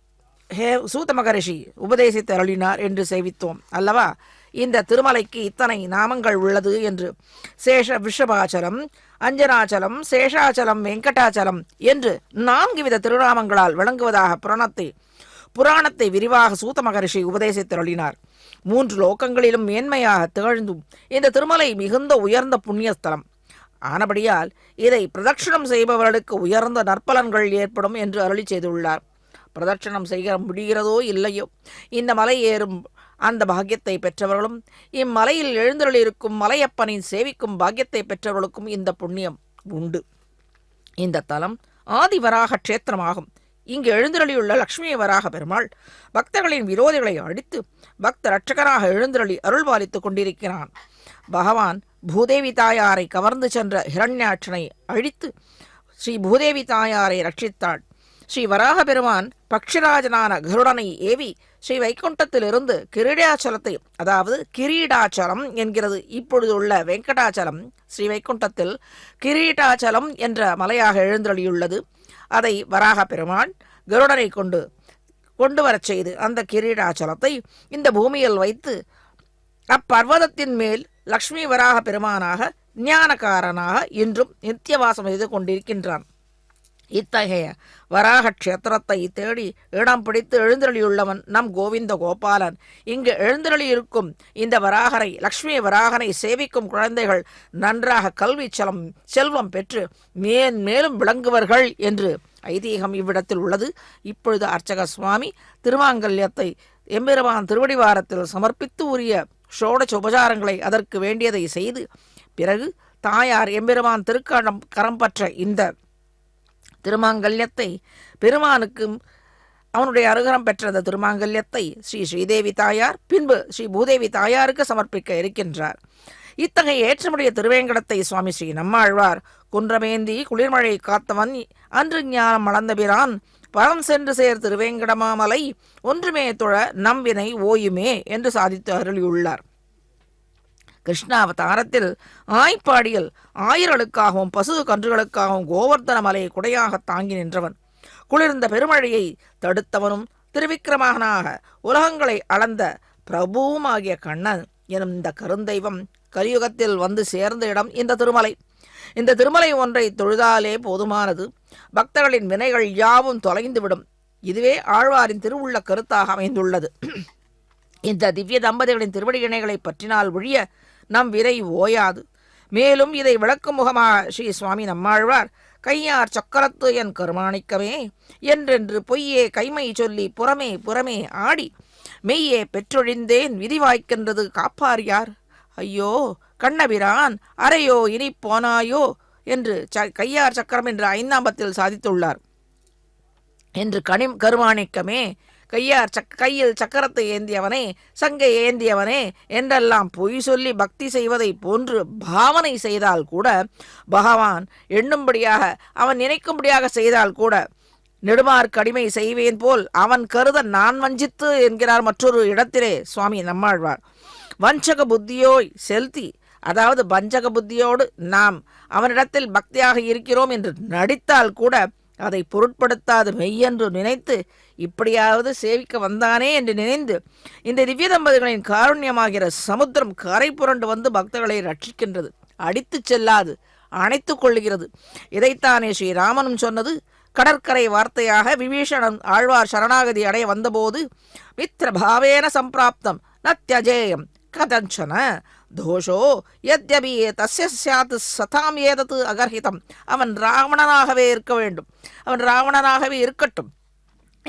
Speaker 3: சூத மகரிஷி உபதேசித்து அருளினார் என்று சேவித்தோம் அல்லவா. இந்த திருமலைக்கு இத்தனை நாமங்கள் உள்ளது என்று சேஷ விஷபாச்சலம், அஞ்சனாச்சலம், சேஷாச்சலம், வெங்கடாச்சலம் என்று 4 வித திருநாமங்களால் விளங்குவதாக புராணத்தை விரிவாக சூத மகரிஷி உபதேசித்து அருளினார். 3 லோகங்களிலும் மேன்மையாக திகழ்ந்தும் இந்த திருமலை மிகுந்த உயர்ந்த புண்ணியஸ்தலம் ஆனபடியால் இதை பிரதட்சணம் செய்பவர்களுக்கு உயர்ந்த நற்பலன்கள் ஏற்படும் என்று அருளி செய்துள்ளார். பிரதட்சணம் செய்ய முடிகிறதோ இல்லையோ, இந்த மலை ஏறும் அந்த பாக்கியத்தை பெற்றவர்களும் இம்மலையில் எழுந்தருளிருக்கும் மலையப்பனை சேவிக்கும் பாக்கியத்தை பெற்றவர்களுக்கும் இந்த புண்ணியம் உண்டு. இந்த தலம் ஆதிவராக க்ஷேத்திரமாகும். இங்கு எழுந்தருளியுள்ள லட்சுமி வராக பெருமாள் பக்தர்களின் விரோதிகளை அழித்து பக்த ரட்சகராக எழுந்தருளி அருள்பாலித்துக் கொண்டிருக்கிறான். பகவான் பூதேவி தாயாரை கவர்ந்து சென்ற ஹிரண்யாட்சனை அழித்து ஸ்ரீ பூதேவி தாயாரை ரட்சித்தாள். ஸ்ரீ வராக பெருமான் பக்ஷிராஜனான கருடனை ஏவி ஸ்ரீ வைகுண்டத்திலிருந்து கிரீடாச்சலத்தை, அதாவது கிரீடாச்சலம் என்கிறது இப்பொழுது உள்ள வெங்கடாச்சலம், ஸ்ரீ வைகுண்டத்தில் கிரீடாச்சலம் என்ற மலையாக எழுந்தருளியுள்ளது. அதை வராக பெருமான் கருடனை கொண்டு வரச் செய்து அந்த கிரீடாச்சலத்தை இந்த பூமியில் வைத்து அப்பர்வதத்தின் மேல் லக்ஷ்மி வராக பெருமானாக ஞானகாரனாக இன்றும் நித்தியவாசம் செய்து கொண்டிருக்கின்றான். இத்தகைய வராக க்ஷேத்திரத்தை தேடி இடம் பிடித்து எழுந்தருளியுள்ளவன் நம் கோவிந்த கோபாலன். இங்கு எழுந்தருளியிருக்கும் இந்த வராகரை, லக்ஷ்மி வராகனை சேவிக்கும் குழந்தைகள் நன்றாக கல்வி செல்வம் பெற்று மேலும் விளங்குவர்கள் என்று ஐதீகம் இவ்விடத்தில் உள்ளது. இப்பொழுது அர்ச்சக சுவாமி திருமாங்கல்யத்தை எம்பெருமான் திருவடிவாரத்தில் சமர்ப்பித்து உரிய ஷோடச உபசாரங்களை அதற்கு வேண்டியதை செய்து பிறகு தாயார் எம்பெருமான் கரம் பற்ற இந்த திருமாங்கல்யத்தை பெருமானுக்கும் அவனுடைய அனுகிரகம் பெற்ற அந்த திருமாங்கல்யத்தை ஸ்ரீதேவி தாயார் பின்பு ஸ்ரீ பூதேவி தாயாருக்கு சமர்ப்பிக்க இருக்கின்றார். இத்தகைய ஏற்றமுடைய திருவேங்கடத்தை சுவாமி ஸ்ரீ நம்மாழ்வார் குன்றமேந்தி குளிர்மழை காத்தவன் அன்று ஞானம் மலர்ந்தபிரான் பரம் சென்று சேர் திருவேங்கடமாமலை ஒன்றுமே தொழ நம்பினை ஓயுமே என்று சாதித்து அருளியுள்ளார். கிருஷ்ணாவதாரத்தில் ஆய்ப்பாடியில் ஆயிரங்களுக்காகவும் பசு கன்றுகளுக்காகவும் கோவர்தன மலையை குடையாக தாங்கி நின்றவன், குளிர்ந்த பெருமழையை தடுத்தவனும் திருவிக்கிரமனாக உலகங்களை அளந்த பிரபுவுமாகிய கண்ணன் எனும் இந்த கருந்தெய்வம் கலியுகத்தில் வந்து சேர்ந்த இடம் இந்த திருமலை. இந்த திருமலை ஒன்றை தொழுதாலே போதுமானது, பக்தர்களின் வினைகள் யாவும் தொலைந்துவிடும். இதுவே ஆழ்வாரின் திருவுள்ள கருத்தாக அமைந்துள்ளது. இந்த திவ்ய தம்பதிகளின் திருவடி இணைகளை பற்றினால் ஒழிய நம் வினை ஓயாது. மேலும் இதை விளக்கும் முகமாக ஸ்ரீ சுவாமி நம்மாழ்வார் கையார் சக்கரத்து என் கருமாணிக்கமே என்றென்று பொய்யே கைமை சொல்லி புறமே ஆடி மெய்யே பெற்றொழிந்தேன் விதி வாய்க்கின்றது காப்பார் யார், ஐயோ கண்ணபிரான் அறையோ இனி போனாயோ என்று கையார் சக்கரம் என்ற 5ஆம் பத்தில் சாதித்துள்ளார். என்று கருமாணிக்கமே கையில் சக்கரத்தை ஏந்தியவனே, சங்கை ஏந்தியவனே என்றெல்லாம் பொய் சொல்லி பக்தி செய்வதை போன்று பாவனை செய்தால் கூட, பகவான் எண்ணும்படியாக அவன் நினைக்கும்படியாக செய்தால் கூட நெடுமார்க்கு அடிமை செய்வேன் போல் அவன் கருத நான் வஞ்சித்து என்கிறார் மற்றொரு இடத்திலே சுவாமி நம்மாழ்வார். வஞ்சக புத்தியோய் செலுத்தி, அதாவது வஞ்சக புத்தியோடு நாம் அவனிடத்தில் பக்தியாக இருக்கிறோம் என்று நடித்தால் கூட அதை பொருட்படுத்தாது மெய்யென்று நினைத்து இப்படியாவது சேவிக்க வந்தானே என்று நினைந்து இந்த திவ்ய தம்பதிகளின் காருண்யமாகிற சமுத்திரம் கரை புரண்டு வந்து பக்தர்களை ரட்சிக்கின்றது, அடித்து செல்லாது அணைத்து கொள்ளுகிறது. இதைத்தானே ஸ்ரீராமனும் சொன்னது. கடற்கரை வார்த்தையாக விபீஷணன் ஆழ்வார் சரணாகதி அடைய வந்தபோது மித்திர பாவேன சம்பிராப்தம் நத்யஜேயம் கதஞ்சன தோஷோ யத்யபி தஸ்ய ஸ்யாத் சதாம் ஏதத்து அகர்ஹிதம். அவன் ராவணனாகவே இருக்க வேண்டும், அவன் ராவணனாகவே இருக்கட்டும்,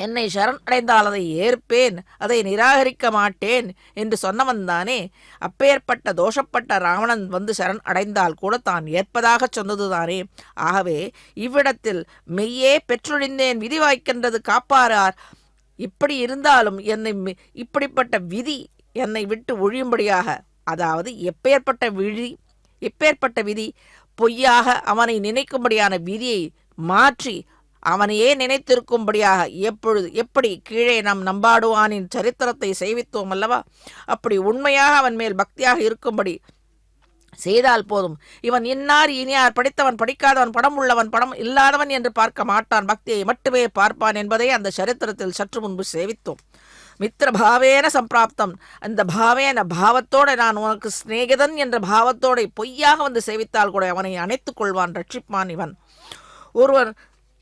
Speaker 3: என்னை சரண் அடைந்தால் அதை ஏற்பேன், அதை நிராகரிக்க மாட்டேன் என்று சொன்னவன்தானே. அப்பேற்பட்ட தோஷப்பட்ட ராவணன் வந்து சரண் அடைந்தால் கூட தான் ஏற்பதாக சொன்னதுதானே. ஆகவே இவ்விடத்தில் மெய்யே பெற்றொழிந்தேன், விதி வாய்க்கின்றது காப்பாரார். இப்படி இருந்தாலும் என்னை இப்படிப்பட்ட விதி என்னை விட்டு ஒழியும்படியாக, அதாவது எப்பேற்பட்ட விதி பொய்யாக அவனை நினைக்கும்படியான விதியை மாற்றி அவனையே நினைத்திருக்கும்படியாக எப்படி கீழே நாம் நம்பாடுவானின் சரித்திரத்தை செய்வித்தோம் அல்லவா, அப்படி உண்மையாக அவன் மேல் பக்தியாக இருக்கும்படி செய்தால் போதும். இவன் இன்னார் இனியார், படித்தவன் படிக்காதவன், படம் உள்ளவன் படம் இல்லாதவன் என்று பார்க்க மாட்டான், பக்தியை மட்டுமே பார்ப்பான் என்பதை அந்த சரித்திரத்தில் சற்று முன்பு சேவித்தோம். மித்திர பாவேன சம்பிராப்தம், அந்த பாவேன பாவத்தோடு நான் உனக்கு சிநேகிதன் என்ற பாவத்தோடு பொய்யாக வந்து சேவித்தால் கூட அவனை அணைத்துக் கொள்வான், ரட்சிப்பான். இவன் ஒருவர்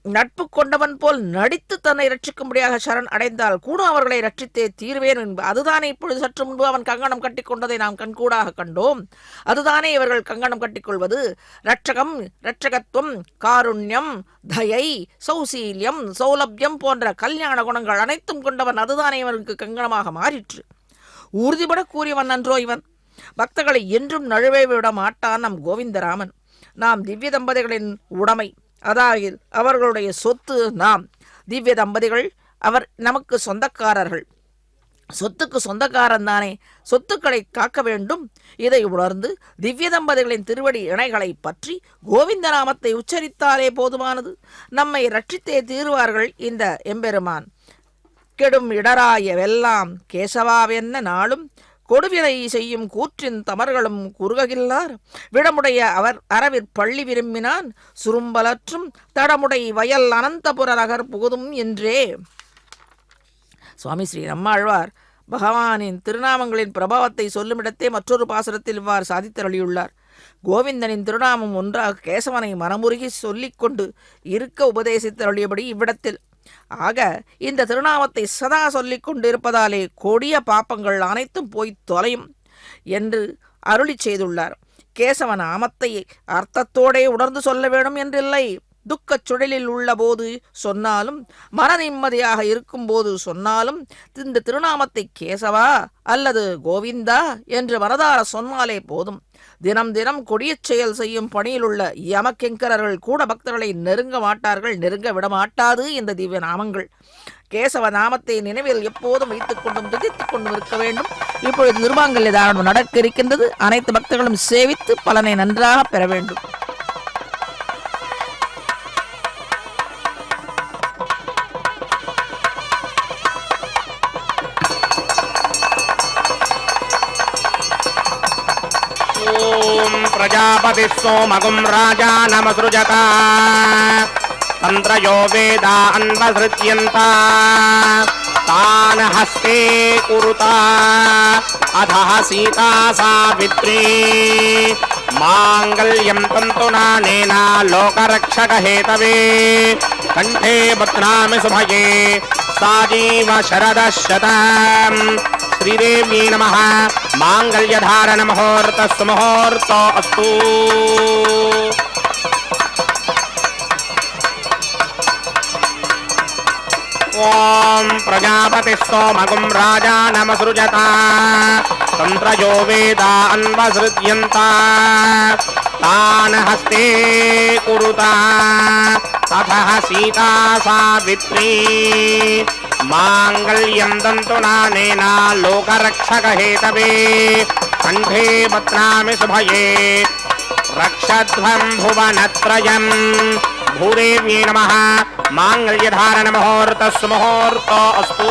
Speaker 3: நட்பு கொண்டவன் போல் நடித்து தன்னை ரட்சிக்கும்படியாக சரண் அடைந்தால் கூட அவர்களை ரட்சித்தே தீர்வேன் என்பது அதுதானே. இப்பொழுது சற்று முன்பு அவன் கங்கணம் கட்டிக்கொண்டதை நாம் கண்கூடாக கண்டோம். அதுதானே இவர்கள் கங்கணம் கட்டிக்கொள்வது. ரட்சகம், ரட்சகத்துவம், காருண்யம், தயை, சௌசீல்யம், சௌலபியம் போன்ற கல்யாண குணங்கள் அனைத்தும் கொண்டவன். அதுதானே இவனுக்கு கங்கணமாக மாறிற்று. உறுதிபட கூறியவன் அன்றோ இவன். பக்தர்களை என்றும் நழுவே விட மாட்டான் நம் கோவிந்தராமன். நாம் திவ்ய தம்பதிகளின் உடைமை, அதாவது அவர்களுடைய சொத்து. நாம் திவ்ய தம்பதிகள், அவர் நமக்கு சொந்தக்காரர்கள். சொத்துக்கு சொந்தக்காரன் தானே, சொத்துக்களை காக்க வேண்டும். இதை உணர்ந்து திவ்ய தம்பதிகளின் திருவடி இணைகளை பற்றி கோவிந்த நாமத்தை உச்சரித்தாலே போதுமானது. நம்மை ரட்சித்தே தீர்வார்கள் இந்த எம்பெருமான். கெடும் இடராய வெல்லாம் கேசவாவென்ன நாளும் கொடுவினை செய்யும் கூற்றின் தமர்களும் குறுகில்லார். விடமுடைய அவர் அறவிற் பள்ளி விரும்பினான், சுரும்பலற்றும் தடமுடை வயல் அனந்தபுர நகர் புகுதும் என்றே. சுவாமி ஸ்ரீ நம்மாழ்வார் பகவானின் திருநாமங்களின் பிரபாவத்தை சொல்லுமிடத்தே மற்றொரு பாசுரத்தில் இவ்வாறு சாதித்தருளியுள்ளார். கோவிந்தனின் திருநாமம் ஒன்றாக கேசவனை மனமுருகி சொல்லிக்கொண்டு இருக்க உபதேசித்தருளியபடி இவ்விடத்தில். ஆக இந்த திருநாமத்தை சதா சொல்லிக் கொண்டிருப்பதாலே கொடிய பாப்பங்கள் அனைத்தும் போய் தொலையும் என்று அருளி செய்துள்ளார். கேசவ நாமத்தை அர்த்தத்தோடே உணர்ந்து சொல்ல வேண்டும் என்றில்லை. துக்கச் சுழலில் உள்ள போது சொன்னாலும், மன நிம்மதியாக இருக்கும் போது சொன்னாலும் இந்த திருநாமத்தை கேசவா அல்லது கோவிந்தா என்று மனதார சொன்னாலே போதும். தினம் தினம் கொடிய செயல் செய்யும் பணியில் உள்ள யமக்கிங்கரர்கள் கூட பக்தர்களை நெருங்க மாட்டார்கள், நெருங்க விடமாட்டாது இந்த திவ்ய நாமங்கள். கேசவ நாமத்தை நினைவில் எப்போதும் வைத்துக் கொண்டும் துதித்துக் கொண்டும் இருக்க வேண்டும். இப்பொழுது திருமாங்கல்ய தாரணம் நடக்க இருக்கின்றது. அனைத்து பக்தர்களும் சேவித்து பலனை நன்றாக பெற வேண்டும்.
Speaker 2: प्रजापति सोमगुं राजा नमसृजता तंत्रयो वेदा अन्वसृज्यन्ता तान हस्ते कुरुता अधः सीता सावित्री मांगल्यं तन्तुनानेन लोकरक्षक हेतवे कंठे बध्नामि शुभगे साजीव शरदशतम् श्रीदेव्यै नमः। मांगल्यधारण मुहूर्तस्तु मुहूर्तो अस्तु। ओम प्रजापति सोमगुं राजा नमसृजता तंत्रयो वेदा अन्वसृज्यन्ता तान हस्ते कुरुता ततः सीता सावित्री मांगल्यं तन्तुनानेन लोकरक्षक हेतवे कंठे बध्नामि शुभये रक्षध्वं भुवनत्रयम्। भूदेव्यै नमः। मांगल्यधारण मुहूर्तस्तु मुहूर्तो अस्तु।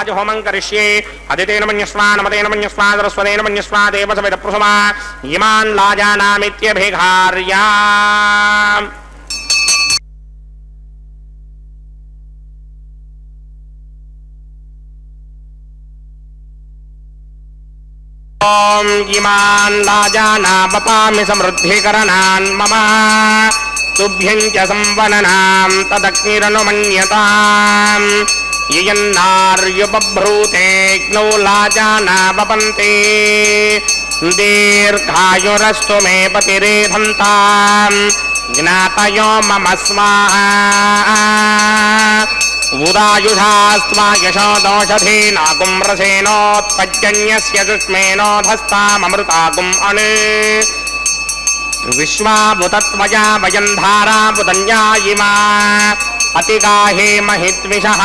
Speaker 2: राजहोमं करिष्ये अदितेन मन्यस्वा नमतेन मन्यस्वा सरस्वतेन मन्यस्वा देवसविद प्रसमा इमान् लाजानामित्यभिघार्या ॐ इमान् लाजानावपामि समृद्धिकरणान् मम तुभ्यं च संवननां तदग्निरनुमन्यताम् ययन्नार्युपभ्रूतेऽग्नौ लाजानावपन्ति दीर्घायुरस्तु मे पतिरेधन्ताम् ज्ञातयो मम स्वाहा उदायुधास्त्वा यशो दोषधीनागुं रसेनोत्पज्जन्यस्य दुष्मेनोधस्ताममृतागुम् अणे विश्वाभूतत्वया वयं धाराभुतन्या इमा अतिगाहे महित्विषः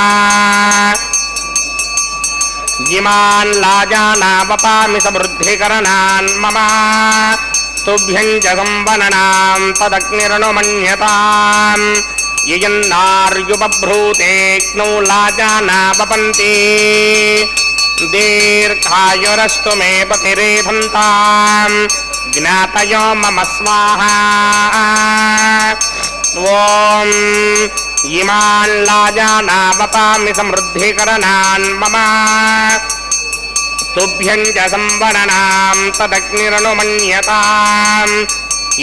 Speaker 2: इमान् लाजानावपामि समृद्धिकरणान् मम तुभ्यं च संवननां तदग्निरनुमन्यताम् ययन्नार्युपभ्रूतेऽग्नौ लाजानावपन्ति दीर्घायुरस्तु मे पतिरेधन्ताम् ज्ञातयो मम स्वाहा ॐ इमान् लाजानावपामि समृद्धिकरणान् मम तुभ्यं च संवननां तदग्निरनुमन्यताम्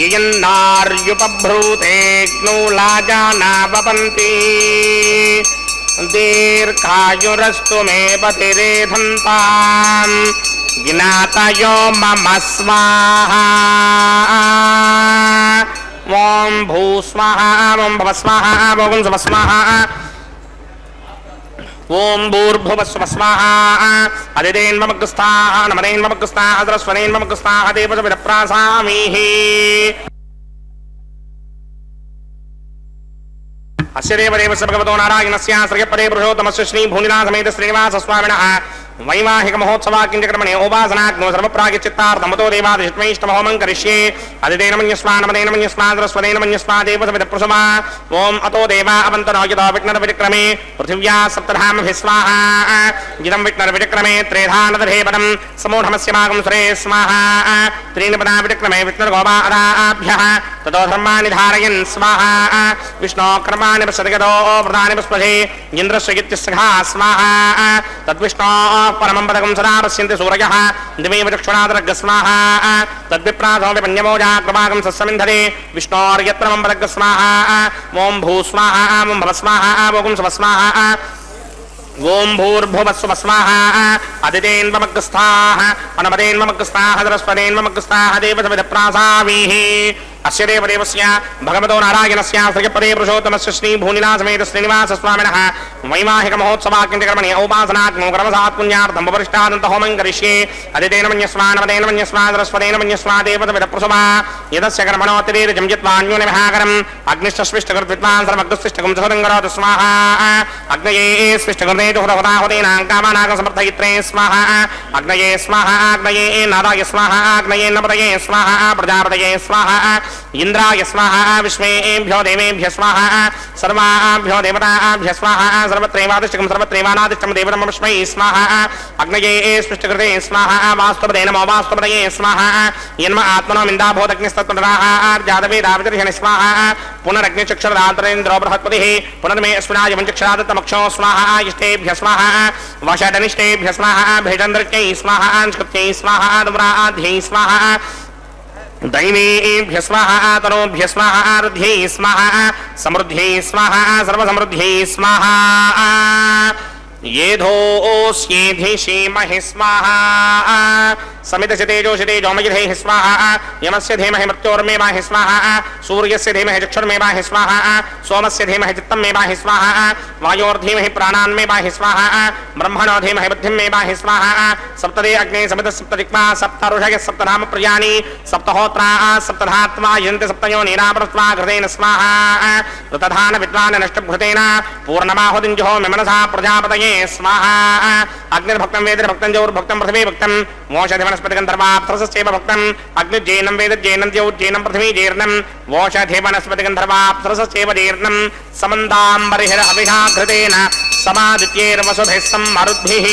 Speaker 2: ययन्नार्युपभ्रूतेऽग्नौ लाजानावपन्ति दीर्घायुरस्तु मे पतिरेधन्ताम् ज्ञातयो मम स्वाहा ॐ भूस्वाहा ॐ भवस्वाहा ॐ स्वस्वाहा ओम भूर्भुवस्व स्वाहा अदितेन्वमग्रस्ताः नमतेन्वमग्रस्ताः सरस्वतेन्वमग्रस्ताः देवसविदप्रासामीः अस्य देवदेवस्य भगवतो नारायणस्य श्रीपदे पुरुषोत्तमस्य श्री भूनिनाथ समेत श्रीनिवास स्वामिनः वैवाहिक महोत्सवा किंचकर्मणे उपासनाग्नो सर्वप्रायश्चित्तार्थमतो देवादिष्टमहोमं करिष्ये अदितेन मन्यस्वा नमतेन मन्यस्वा सरस्वतेन मन्यस्वा देवसविदप्रसमा ओम अतो देवा अवन्तनो यतो विघ्नविक्रमे पृथिव्या सप्तधामभिः स्वाहा जिदं विघ्नविक्रमे त्रेधानदधेपदं समूढमस्य मागं सुरे स्वाहा त्रीणि पदा विक्रमे विष्णुर्गोपादाभ्यः ततो धर्माणि धारयन् स्वाहा विष्णो कर्माणि पश्यतिगतो व्रतानि पुष्पजे इन्द्रस्य इत्यस्सखा स्वाहा तद्विष्णो परमं पदकं सदा पश्यन्ति सूरयः दिवेव चक्षुरादरग् स्वाहा तद्विप्रासो विपन्यमोजा कृपाकं सस्समिन्धरे विष्णोर्यत्रमं पदग् स्वाहा ॐ भूस्वाहा ॐ भवस्वाहा ॐ स्वस्वाहा ओम भूर्भुवस्व स्वाहा अदितेन्वमग्रस्ताः अनमतेन्वमग्रस्ताः सरस्वतेन्वमग्रस्ताः देवसविदप्रासामीः अस्य देवदेवस्य भगवतो नारायणस्य श्रीपदे पुरुषोत्तमस्य श्री भूनिनाथ समेत श्रीनिवास स्वामिनः वैवाहिक महोत्सवा किंचकर्मणे औपासनाग्नो कर्मसात् पुण्यार्थं उपरिष्टादन्तहोमं करिष्ये अदितेन मन्यस्वा नमतेन मन्यस्वा सरस्वतेन मन्यस्वा देवसविदप्रसमा यदस्य कर्मणोऽतिरेकं यत्वान्योनिभाकरम् अग्निष्टस्विष्टकृत्विद्वान् सर्वग्रस्विष्टकं सहदं करोतु स्वाहा अग्नये स्विष्टकृते जुहुतहुताहुतीनां कामानां समर्थयित्रे स्वाहा अग्नये स्वाहा अग्नये नाराय स्वाहा अग्नये नपतये स्वाहा प्रजापतये स्वाहा इंद्राय स्वाहा विश्वेभ्यो देवेभ्य स्वाहा सर्वाभ्यो देवताभ्य स्वाहा सर्वत्रैवादिष्टकं सर्वत्रैवानादिष्टं देवतमस्मै स्वाहा अग्नये स्पृष्टकृते स्वाहा वास्तवदे नमो वास्तवदये स्वाहा यन्म आत्मनो मिन्दाभूतग्निस्तत्पराः जातवेदावतिर्षणि स्वाहा पुनरग्निचक्षुरान्तरेन्द्रो बृहत्पतिः पुनर्मे अस्मिनाय पञ्चक्षरादत्तमक्षो स्वाहा इष्टेभ्य स्वाहा वषडनिष्टेभ्य स्वाहा भेषन्द्रक्यै स्वाहा अंशकृत्यै स्वाहा दुम्राध्यै स्वाहा दैवेभ्य स्वाहा तनोभ्य स्वाहा रुध्यै स्वाहा समृद्ध्यै स्वाहा सर्वसमृद्ध्यै स्वाहा येधोऽस्येधिषीमहि स्वाहा समितस्य तेजोमयधेहि स्वाहा यमस्य धीमहि मृत्योर्मेवाहि स्वाहा सूर्यस्य धीमहि चक्षुर्मेवाहि स्वाहा सोमस्य धीमहि चित्तमेवाहि स्वाहा वायोर्धीमहि प्राणान्मेवाहि स्वाहा ब्रह्मणो धीमहि बुद्धिमेवाहि स्वाहा सप्तदे अग्ने समितः सप्तदिक्पा सप्तऋषयः सप्तनाम प्रियाणि सप्तहोत्रा सप्तधात्मा यन्ति सप्तयो नीरावृत्वा घृतेन स्वाहा ऋतधान विद्वान् नष्टघृतेन पूर्णमाहुतिञ्जुहोमि मनसा प्रजापतये स्वाहा अग्निर्भक्तं वेदिर्भक्तं जौर्भक्तं पृथिवी भक्तं वोषधिवनस्पतिगन्धर्वाप्सरसस्यैव भक्तम् अग्निर्जैनं वेदज्जैनं द्यौज्जैनं पृथिवी जीर्णं वोषधिवनस्पतिगन्धर्वाप्सरसस्यैव जीर्णं समन्दाम्बरिहिरहविषा घृतेन समादित्यैर्वसुभिः सम्मरुद्भिः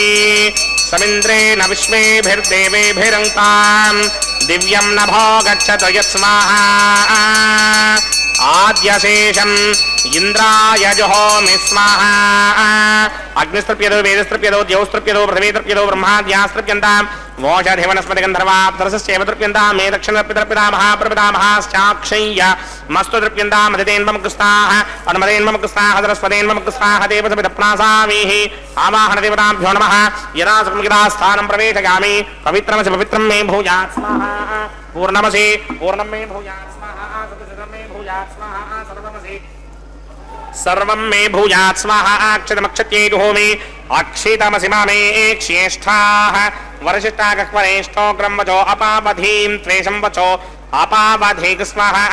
Speaker 2: समिन्द्रेण विश्वेभिर्देवेभिरङ्क्ताम् दिव्यं नभो गच्छतु यत्स्माहा आद्यशेषम् इंद्राय जुहोमि स्वाहा अग्निस्तृप्यतो वेदस्तृप्यतो द्यौस्तृप्यतो पृथिवीतृप्यतो ब्रह्माद्यास्तृप्यन्ताम् वोषधि वनस्पति गन्धर्वाप्सरसश्चैव तृप्यन्ताम् मे दक्षिणतृप्यतृप्यता महाप्रपितामहाश्चाक्षय्य मस्तु तृप्यन्ताम् अधितेन्वमुक्ताः अनुमदेन्वमुक्ताः सरस्वतेन्वमुक्ताः देवसमिदप्रासामीः आवाहन देवताभ्यो नमः यदा सुखं स्थानं प्रवेशयामि पवित्रमसि पवित्रं मे भूयात् स्वाहा पूर्णमसि पूर्णं मे भूयात् स्वाहा सततं मे भूयात् स्वाहा सर्वमसि सर्वं मे भूयात् स्वाहा अक्षतमक्षत्यै जुहोमि अक्षितमसि मामे एक्ष्येष्ठाः वरशिष्टाकक्वरेष्ठोग्रं वचो अपावधीं त्वेषं वचो अपावधीक स्वाहा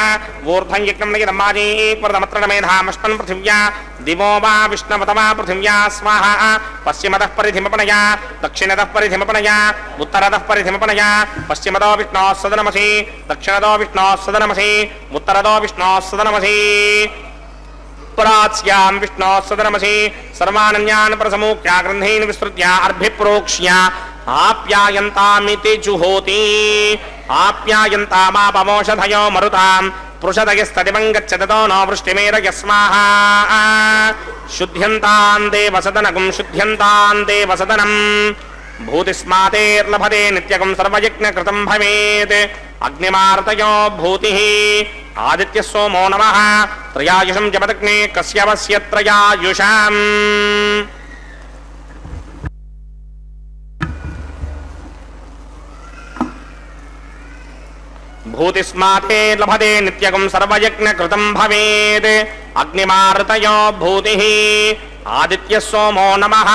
Speaker 2: ऊर्ध्वं यज्ञं नयदमाजीक्वरदमत्रमेधामष्टन् पृथिव्या दिवो वा विष्णवतमा पृथिव्या स्वाहा पश्चिमतः परिधिमपनया दक्षिणतः परिधिमपनया उत्तरतः परिधिमपनया पश्चिमतो विष्णोः सदनमसि दक्षिणतो विष्णोः सदनमसि उत्तरतो विष्णोः सदनमसि प्राच्यां विष्णोः सदनमसि सर्वानन्यान् प्रसमुख्या ग्रन्थीन् विस्तृत्या अर्भिप्रोक्ष्य आप्यायन्तामिति जुहोति आप्यायन्तामापमोषधयो मरुतां पृषदयस्तदिवं गच्छततो नो वृष्टिमेरय स्वाहा शुद्ध्यन्तां देवसदनगं शुद्ध्यन्तां देवसदनम् भूतिस्मातेर्लभते नित्यगं सर्वयज्ञकृतं भवेत् अग्निमार्तयो भूतिः आदित्य सोमो नमः त्रयायुषं जपदग्ने कस्य वस्य त्रयायुषम् भूतिस्माते लभते नित्यगं सर्वयज्ञकृतं भवेत् अग्निमार्तयो भूतिः आदित्य सोमो नमः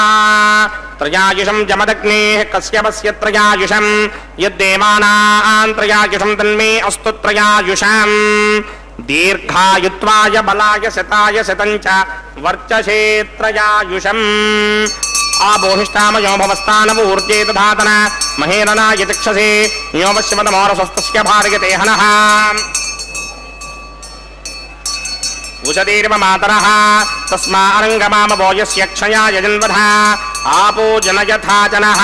Speaker 2: त्रयायुषं जमदग्नेः कस्य वस्य त्रयायुषं यद्देवानां त्रयायुषं तन्मे अस्तु त्रयायुषम् दीर्घायुत्वाय बलाय शताय शतञ्च वर्चसे त्रयायुषम् आबोहिष्ठामयो भवस्तानवूर्जे दधातन महेरनाय चक्षसे यो वश्यमतमोरस्वस्तस्य भार्यते हनः उचतीर्व मातरः तस्मा अरङ्गमामवो यस्य क्षयाय जन्वधः आपो जनयथा जनः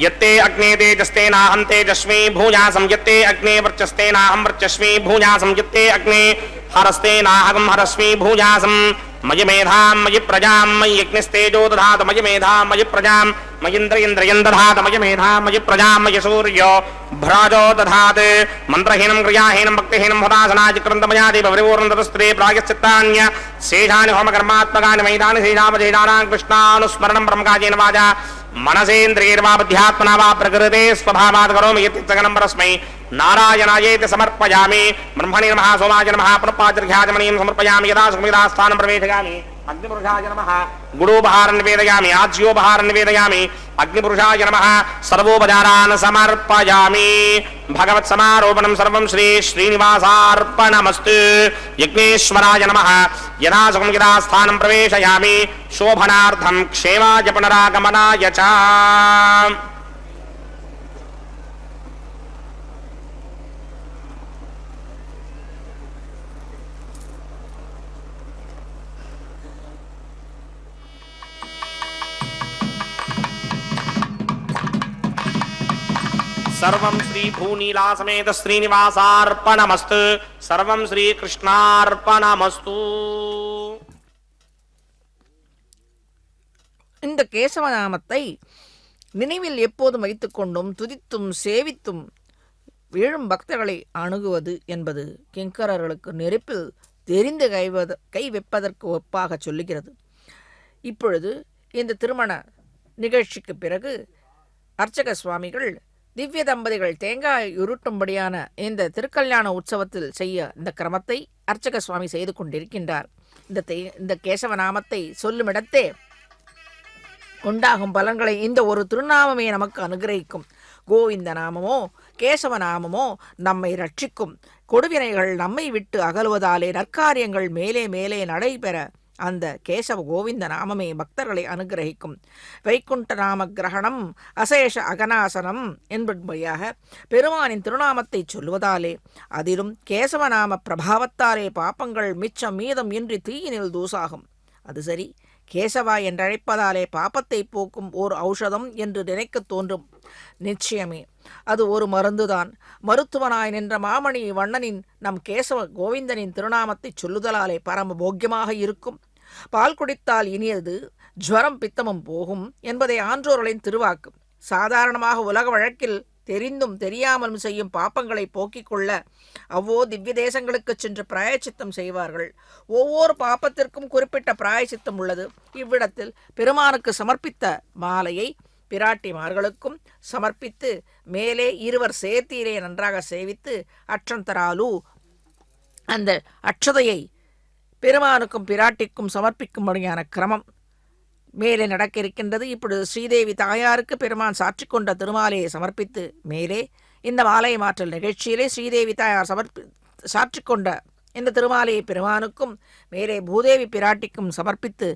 Speaker 2: यत्ते अग्ने तेजस्तेनाहं तेजस्वी भूयासं यत्ते अग्ने वर्चस्तेनाहं वर्चस्वी भूयासं यत्ते अग्ने हरस्तेनाहं हरस्वी भूयासं मयि मेधां मयि प्रजां मयि यज्ञस्तेजो दधातु मयि मेधां मयि प्रजां मयीन्द्रियं दधातु मयि मेधां मयि प्रजां मयि सूर्यो भ्राजो दधात् मन्त्रहीनं क्रियाहीनं भक्तिहीनं हुदासनाचिक्रन्तमया देवपरिपूर्णं ततस्त्रे प्रायश्चित्तान्य शेषानि होमकर्मात्मकानि मैदानि शेषावशेषाणां कृष्णानुस्मरणं ब्रह्मकाजेन वाचा मनसेन्द्रियैर्वा बुद्ध्यात्मना वा प्रकृते स्वभावात् करोमि यत् सगनं परस्मै नारायणायेति समर्पयामि ब्रह्मणे नमः सोमाय नमः पुनःपाद्र्घ्याजमनीं समर्पयामि यदा सुखमिदा स्थानं प्रवेशयामि अग्निपुरुषाय नमः गुडोपहारं निवेदयामि आज्योपहारं निवेदयामि अग्निपुरुषाय नमः सर्वोपचारान् समर्पयामि भगवत्समारोपणं सर्वं श्री श्रीनिवासार्पणमस्तु यज्ञेश्वराय नमः यदा सुखं यदा स्थानं प्रवेशयामि शोभनार्थं क्षेमाय पुनरागमनाय च सर्वं श्री भूनीला समेत श्रीनिवासार्पणमस्तु सर्वं श्री कृष्णार्पणमस्तु
Speaker 3: இந்த கேசவநாமத்தை நினைவில் எப்போதும் வைத்துக்கொண்டும் துதித்தும் சேவித்தும் வீழும் பக்தர்களை அணுகுவது என்பது கிங்கரர்களுக்கு நெருப்பில் தெரிந்து கை வைப்பதற்கு ஒப்பாக சொல்லுகிறது. இப்பொழுது இந்த திருமண நிகழ்ச்சிக்கு பிறகு அர்ச்சக சுவாமிகள் திவ்ய தம்பதிகள் தேங்காய் உருட்டும்படியான இந்த திருக்கல்யாண உற்சவத்தில் செய்ய இந்த கிரமத்தை அர்ச்சக சுவாமி செய்து கொண்டிருக்கின்றார். இந்த கேசவநாமத்தை சொல்லும் இடத்தே உண்டாகும் பலன்களை இந்த ஒரு திருநாமமே நமக்கு அனுகிரகிக்கும். கோவிந்த நாமமோ கேசவ நாமமோ நம்மை ரட்சிக்கும். கொடுவினைகள் நம்மை விட்டு அகலுவதாலே நற்காரியங்கள் மேலே மேலே நடைபெற அந்த கேசவ கோவிந்த நாமமே பக்தர்களை அனுகிரகிக்கும். வைகுண்ட நாம கிரகணம் அசேஷ அகநாசனம் என்பபடியாக பெருமானின் திருநாமத்தை சொல்லுவதாலே அதிலும் கேசவநாம பிரபாவத்தாலே பாப்பங்கள் மிச்சம் மீதம் இன்றி தீயினில் தூசாகும். அது சரி, கேசவா என்றழைப்பதாலே பாப்பத்தை போக்கும் ஓர் ஔஷதம் என்று நினைக்கத் தோன்றும். நிச்சயமே அது ஒரு மருந்துதான். மருத்துவனாய் நின்ற மாமணி வண்ணனின் நம் கேசவ கோவிந்தனின் திருநாமத்தை சொல்லுதலாலே பரம போக்கியமாக இருக்கும். பால் குடித்தால் இனியது, ஜுவரம் பித்தமும் போகும் என்பதை ஆன்றோர்களின் திருவாக்கு. சாதாரணமாக உலக வழக்கில் தெரிந்தும் தெரியாமலும் செய்யும் பாப்பங்களை போக்கிக் கொள்ள அவ்வோ திவ்ய தேசங்களுக்கு சென்று பிராயச்சித்தம் செய்வார்கள். ஒவ்வொரு பாப்பத்திற்கும் குறிப்பிட்ட பிராயச்சித்தம் உள்ளது. இவ்விடத்தில் பெருமானுக்கு சமர்ப்பித்த மாலையை பிராட்டிமார்களுக்கும் சமர்ப்பித்து மேலே இருவர் சேர்த்தீரே நன்றாக சேவித்து அற்றந்தராலு அந்த அட்சதையை பெருமானுக்கும் பிராட்டிக்கும் சமர்ப்பிக்கும்படியான கிரமம் மேலே நடக்க இருக்கின்றது. இப்பொழுது ஸ்ரீதேவி தாயாருக்கு பெருமான் சாற்றிக்கொண்ட திருமாலையை சமர்ப்பித்து மேலே இந்த மாலை மாற்றல் நிகழ்ச்சியிலே ஸ்ரீதேவி தாயார் சாற்றிக்கொண்ட இந்த திருமாலையை பெருமானுக்கும் மேலே பூதேவி பிராட்டிக்கும் சமர்ப்பித்து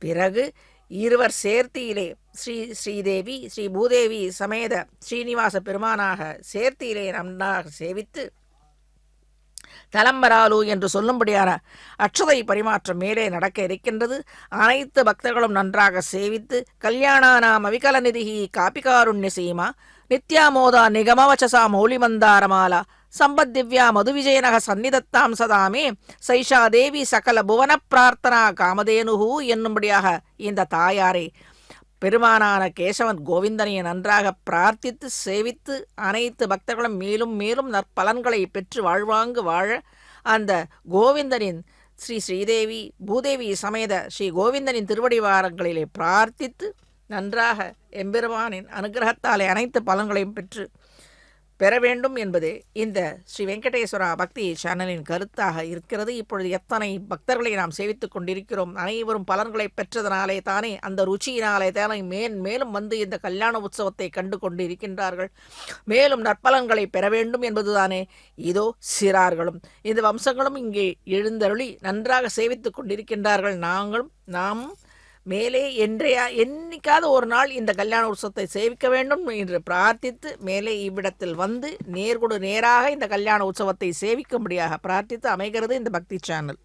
Speaker 3: பிறகு இருவர் சேர்த்தியிலே ஸ்ரீதேவி ஸ்ரீ பூதேவி சமேத ஸ்ரீனிவாச பெருமானாக சேர்த்தியிலே நன்றாக சேவித்து தலம்பராலு என்று சொல்லும்படியான அட்சதை பரிமாற்றம் மேலே நடக்க இருக்கின்றது. அனைத்து பக்தர்களும் நன்றாக சேவித்து கல்யாணானாம் அவிகலநிதிஹி காபிகாருண்ய சீமா நித்யாமோதா நிகமவச்சசா மௌலிமந்தாரமாலா சம்பத்திவ்யா மதுவிஜயனக சந்நிதத்தாம் சதாமே சைஷா தேவி சகல புவன பிரார்த்தனா காமதேனுகு என்னும்படியாக இந்த தாயாரை பெருமானான கேசவன் கோவிந்தனை நன்றாக பிரார்த்தித்து சேவித்து அனைத்து பக்தர்களும் மேலும் மேலும் நற்பலன்களை பெற்று வாழ்வாங்கு வாழ அந்த கோவிந்தனின் ஸ்ரீதேவி பூதேவி சமேத ஸ்ரீ கோவிந்தனின் திருவடிவாரங்களிலே பிரார்த்தித்து நன்றாக எம்பெருமானின் அனுகிரகத்தாலே அனைத்து பலன்களையும் பெற வேண்டும் என்பது இந்த ஸ்ரீ வெங்கடேஸ்வரா பக்தி சேனலின் கருத்தாக இருக்கிறது. இப்பொழுது எத்தனை பக்தர்களை நாம் சேவித்துக் கொண்டிருக்கிறோம். அனைவரும் பலன்களை பெற்றதனாலே தானே அந்த ருச்சியினாலே தானே மேலும் வந்து இந்த கல்யாண உற்சவத்தை கண்டு கொண்டிருக்கின்றார்கள். மேலும் நற்பலன்களை பெற வேண்டும் என்பதுதானே இதோ சிறார்களும் இந்த வம்சங்களும் இங்கே எழுந்தருளி நன்றாக சேவித்துக் கொண்டிருக்கின்றார்கள். நாம் மேலே என்னைக்காவது ஒரு நாள் இந்த கல்யாண உற்சவத்தை சேவிக்க வேண்டும் என்று பிரார்த்தித்து மேலே இவ்விடத்தில் வந்து நேராக இந்த கல்யாண உற்சவத்தை சேவிக்கும்படியாக பிரார்த்தித்து அமைகிறது இந்த பக்தி சேனல்.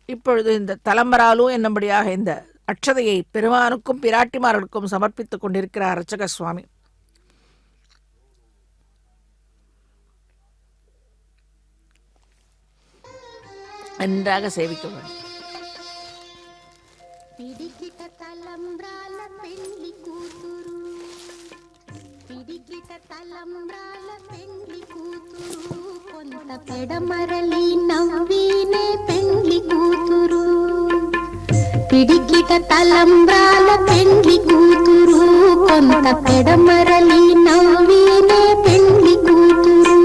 Speaker 3: இப்பொழுது இந்த தலம்பராலு என்னும்படியாக இந்த அட்சதையை பெருமானுக்கும் பிராட்டிமார்களுக்கும் சமர்ப்பித்துக் கொண்டிருக்கிறார் அர்ச்சக சுவாமி. நன்றாக சேவிக்க வேண்டும்.
Speaker 5: కొంత పెడమరలి నవ్వినే పెండ్లి కూతురు పిడికిట తలంబ్రాల పెండ్లి కూతురు కొంత పెడమరలి నవ్వినే పెండ్లి కూతురు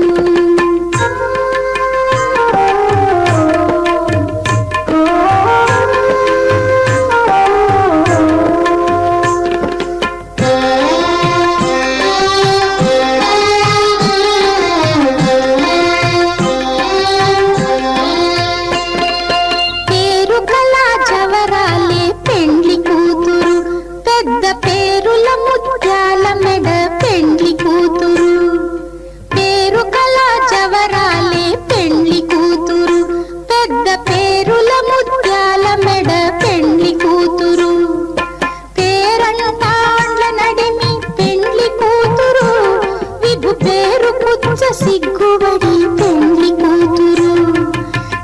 Speaker 5: సిగ్గుబడి పెండ్లి కూతురు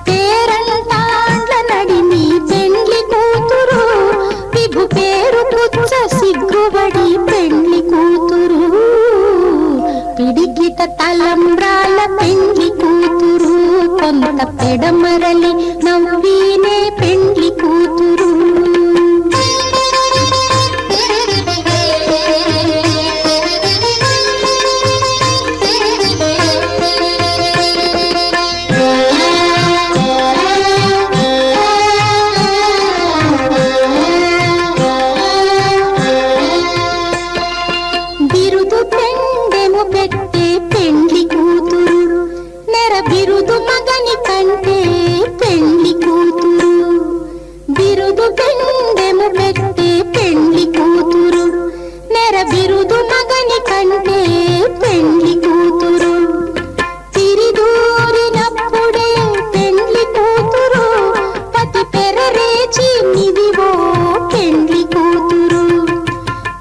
Speaker 5: పేరంటాండ్ల నడిమి పెండ్లి పెడమరలి నవ్వీనే పెండ్లి కూతురు. బిరుదు పెండెము పెట్టే పెండ్లి కూతురు, నెర బిరుదు మగని కంటే పెండ్లి కూతురు. బిరుదు పెండెము పెట్టే పెండ్లి కూతురు, నెర బిరుదు మగని కంటే పెండ్లి కూతురు. తిరిదూరినప్పుడే పెండ్లి కూతురు, పతి పెరరేచి నిదివో పెండ్లి కూతురు.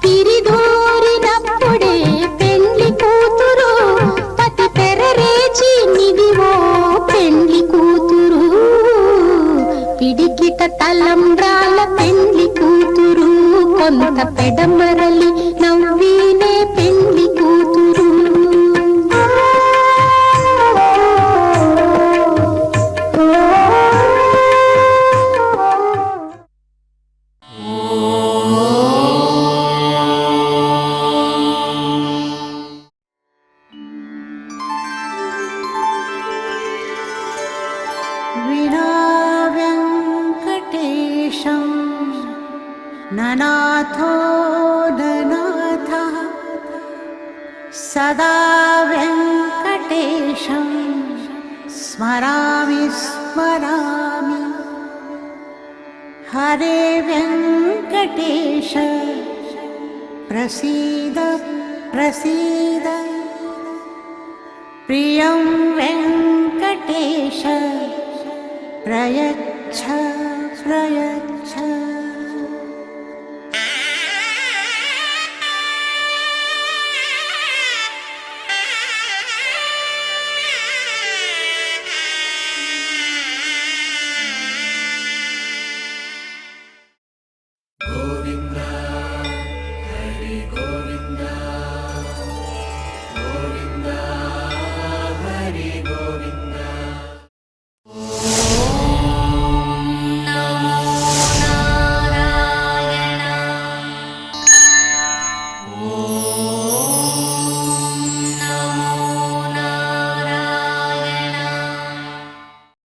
Speaker 5: తిరిదూరినప్పుడే పెండ్లి కూతురు, పతి పెరరేచి నిదివో పెండ్లి కూతురు. పిడికిట తలంబ్రాల పెండ్లి కూతురు, కొంత పెడమరలి నవ్వీనే పెండ్లి కూతురు.
Speaker 6: विना वेङ्कटेशं ननाथो ननाथः, सदा वेङ्कटेशं स्मरामि स्मरामि. हरे वेङ्कटेश प्रसीद प्रसीद, प्रियं वेङ्कटेश प्रयच्छ प्रयच्छ.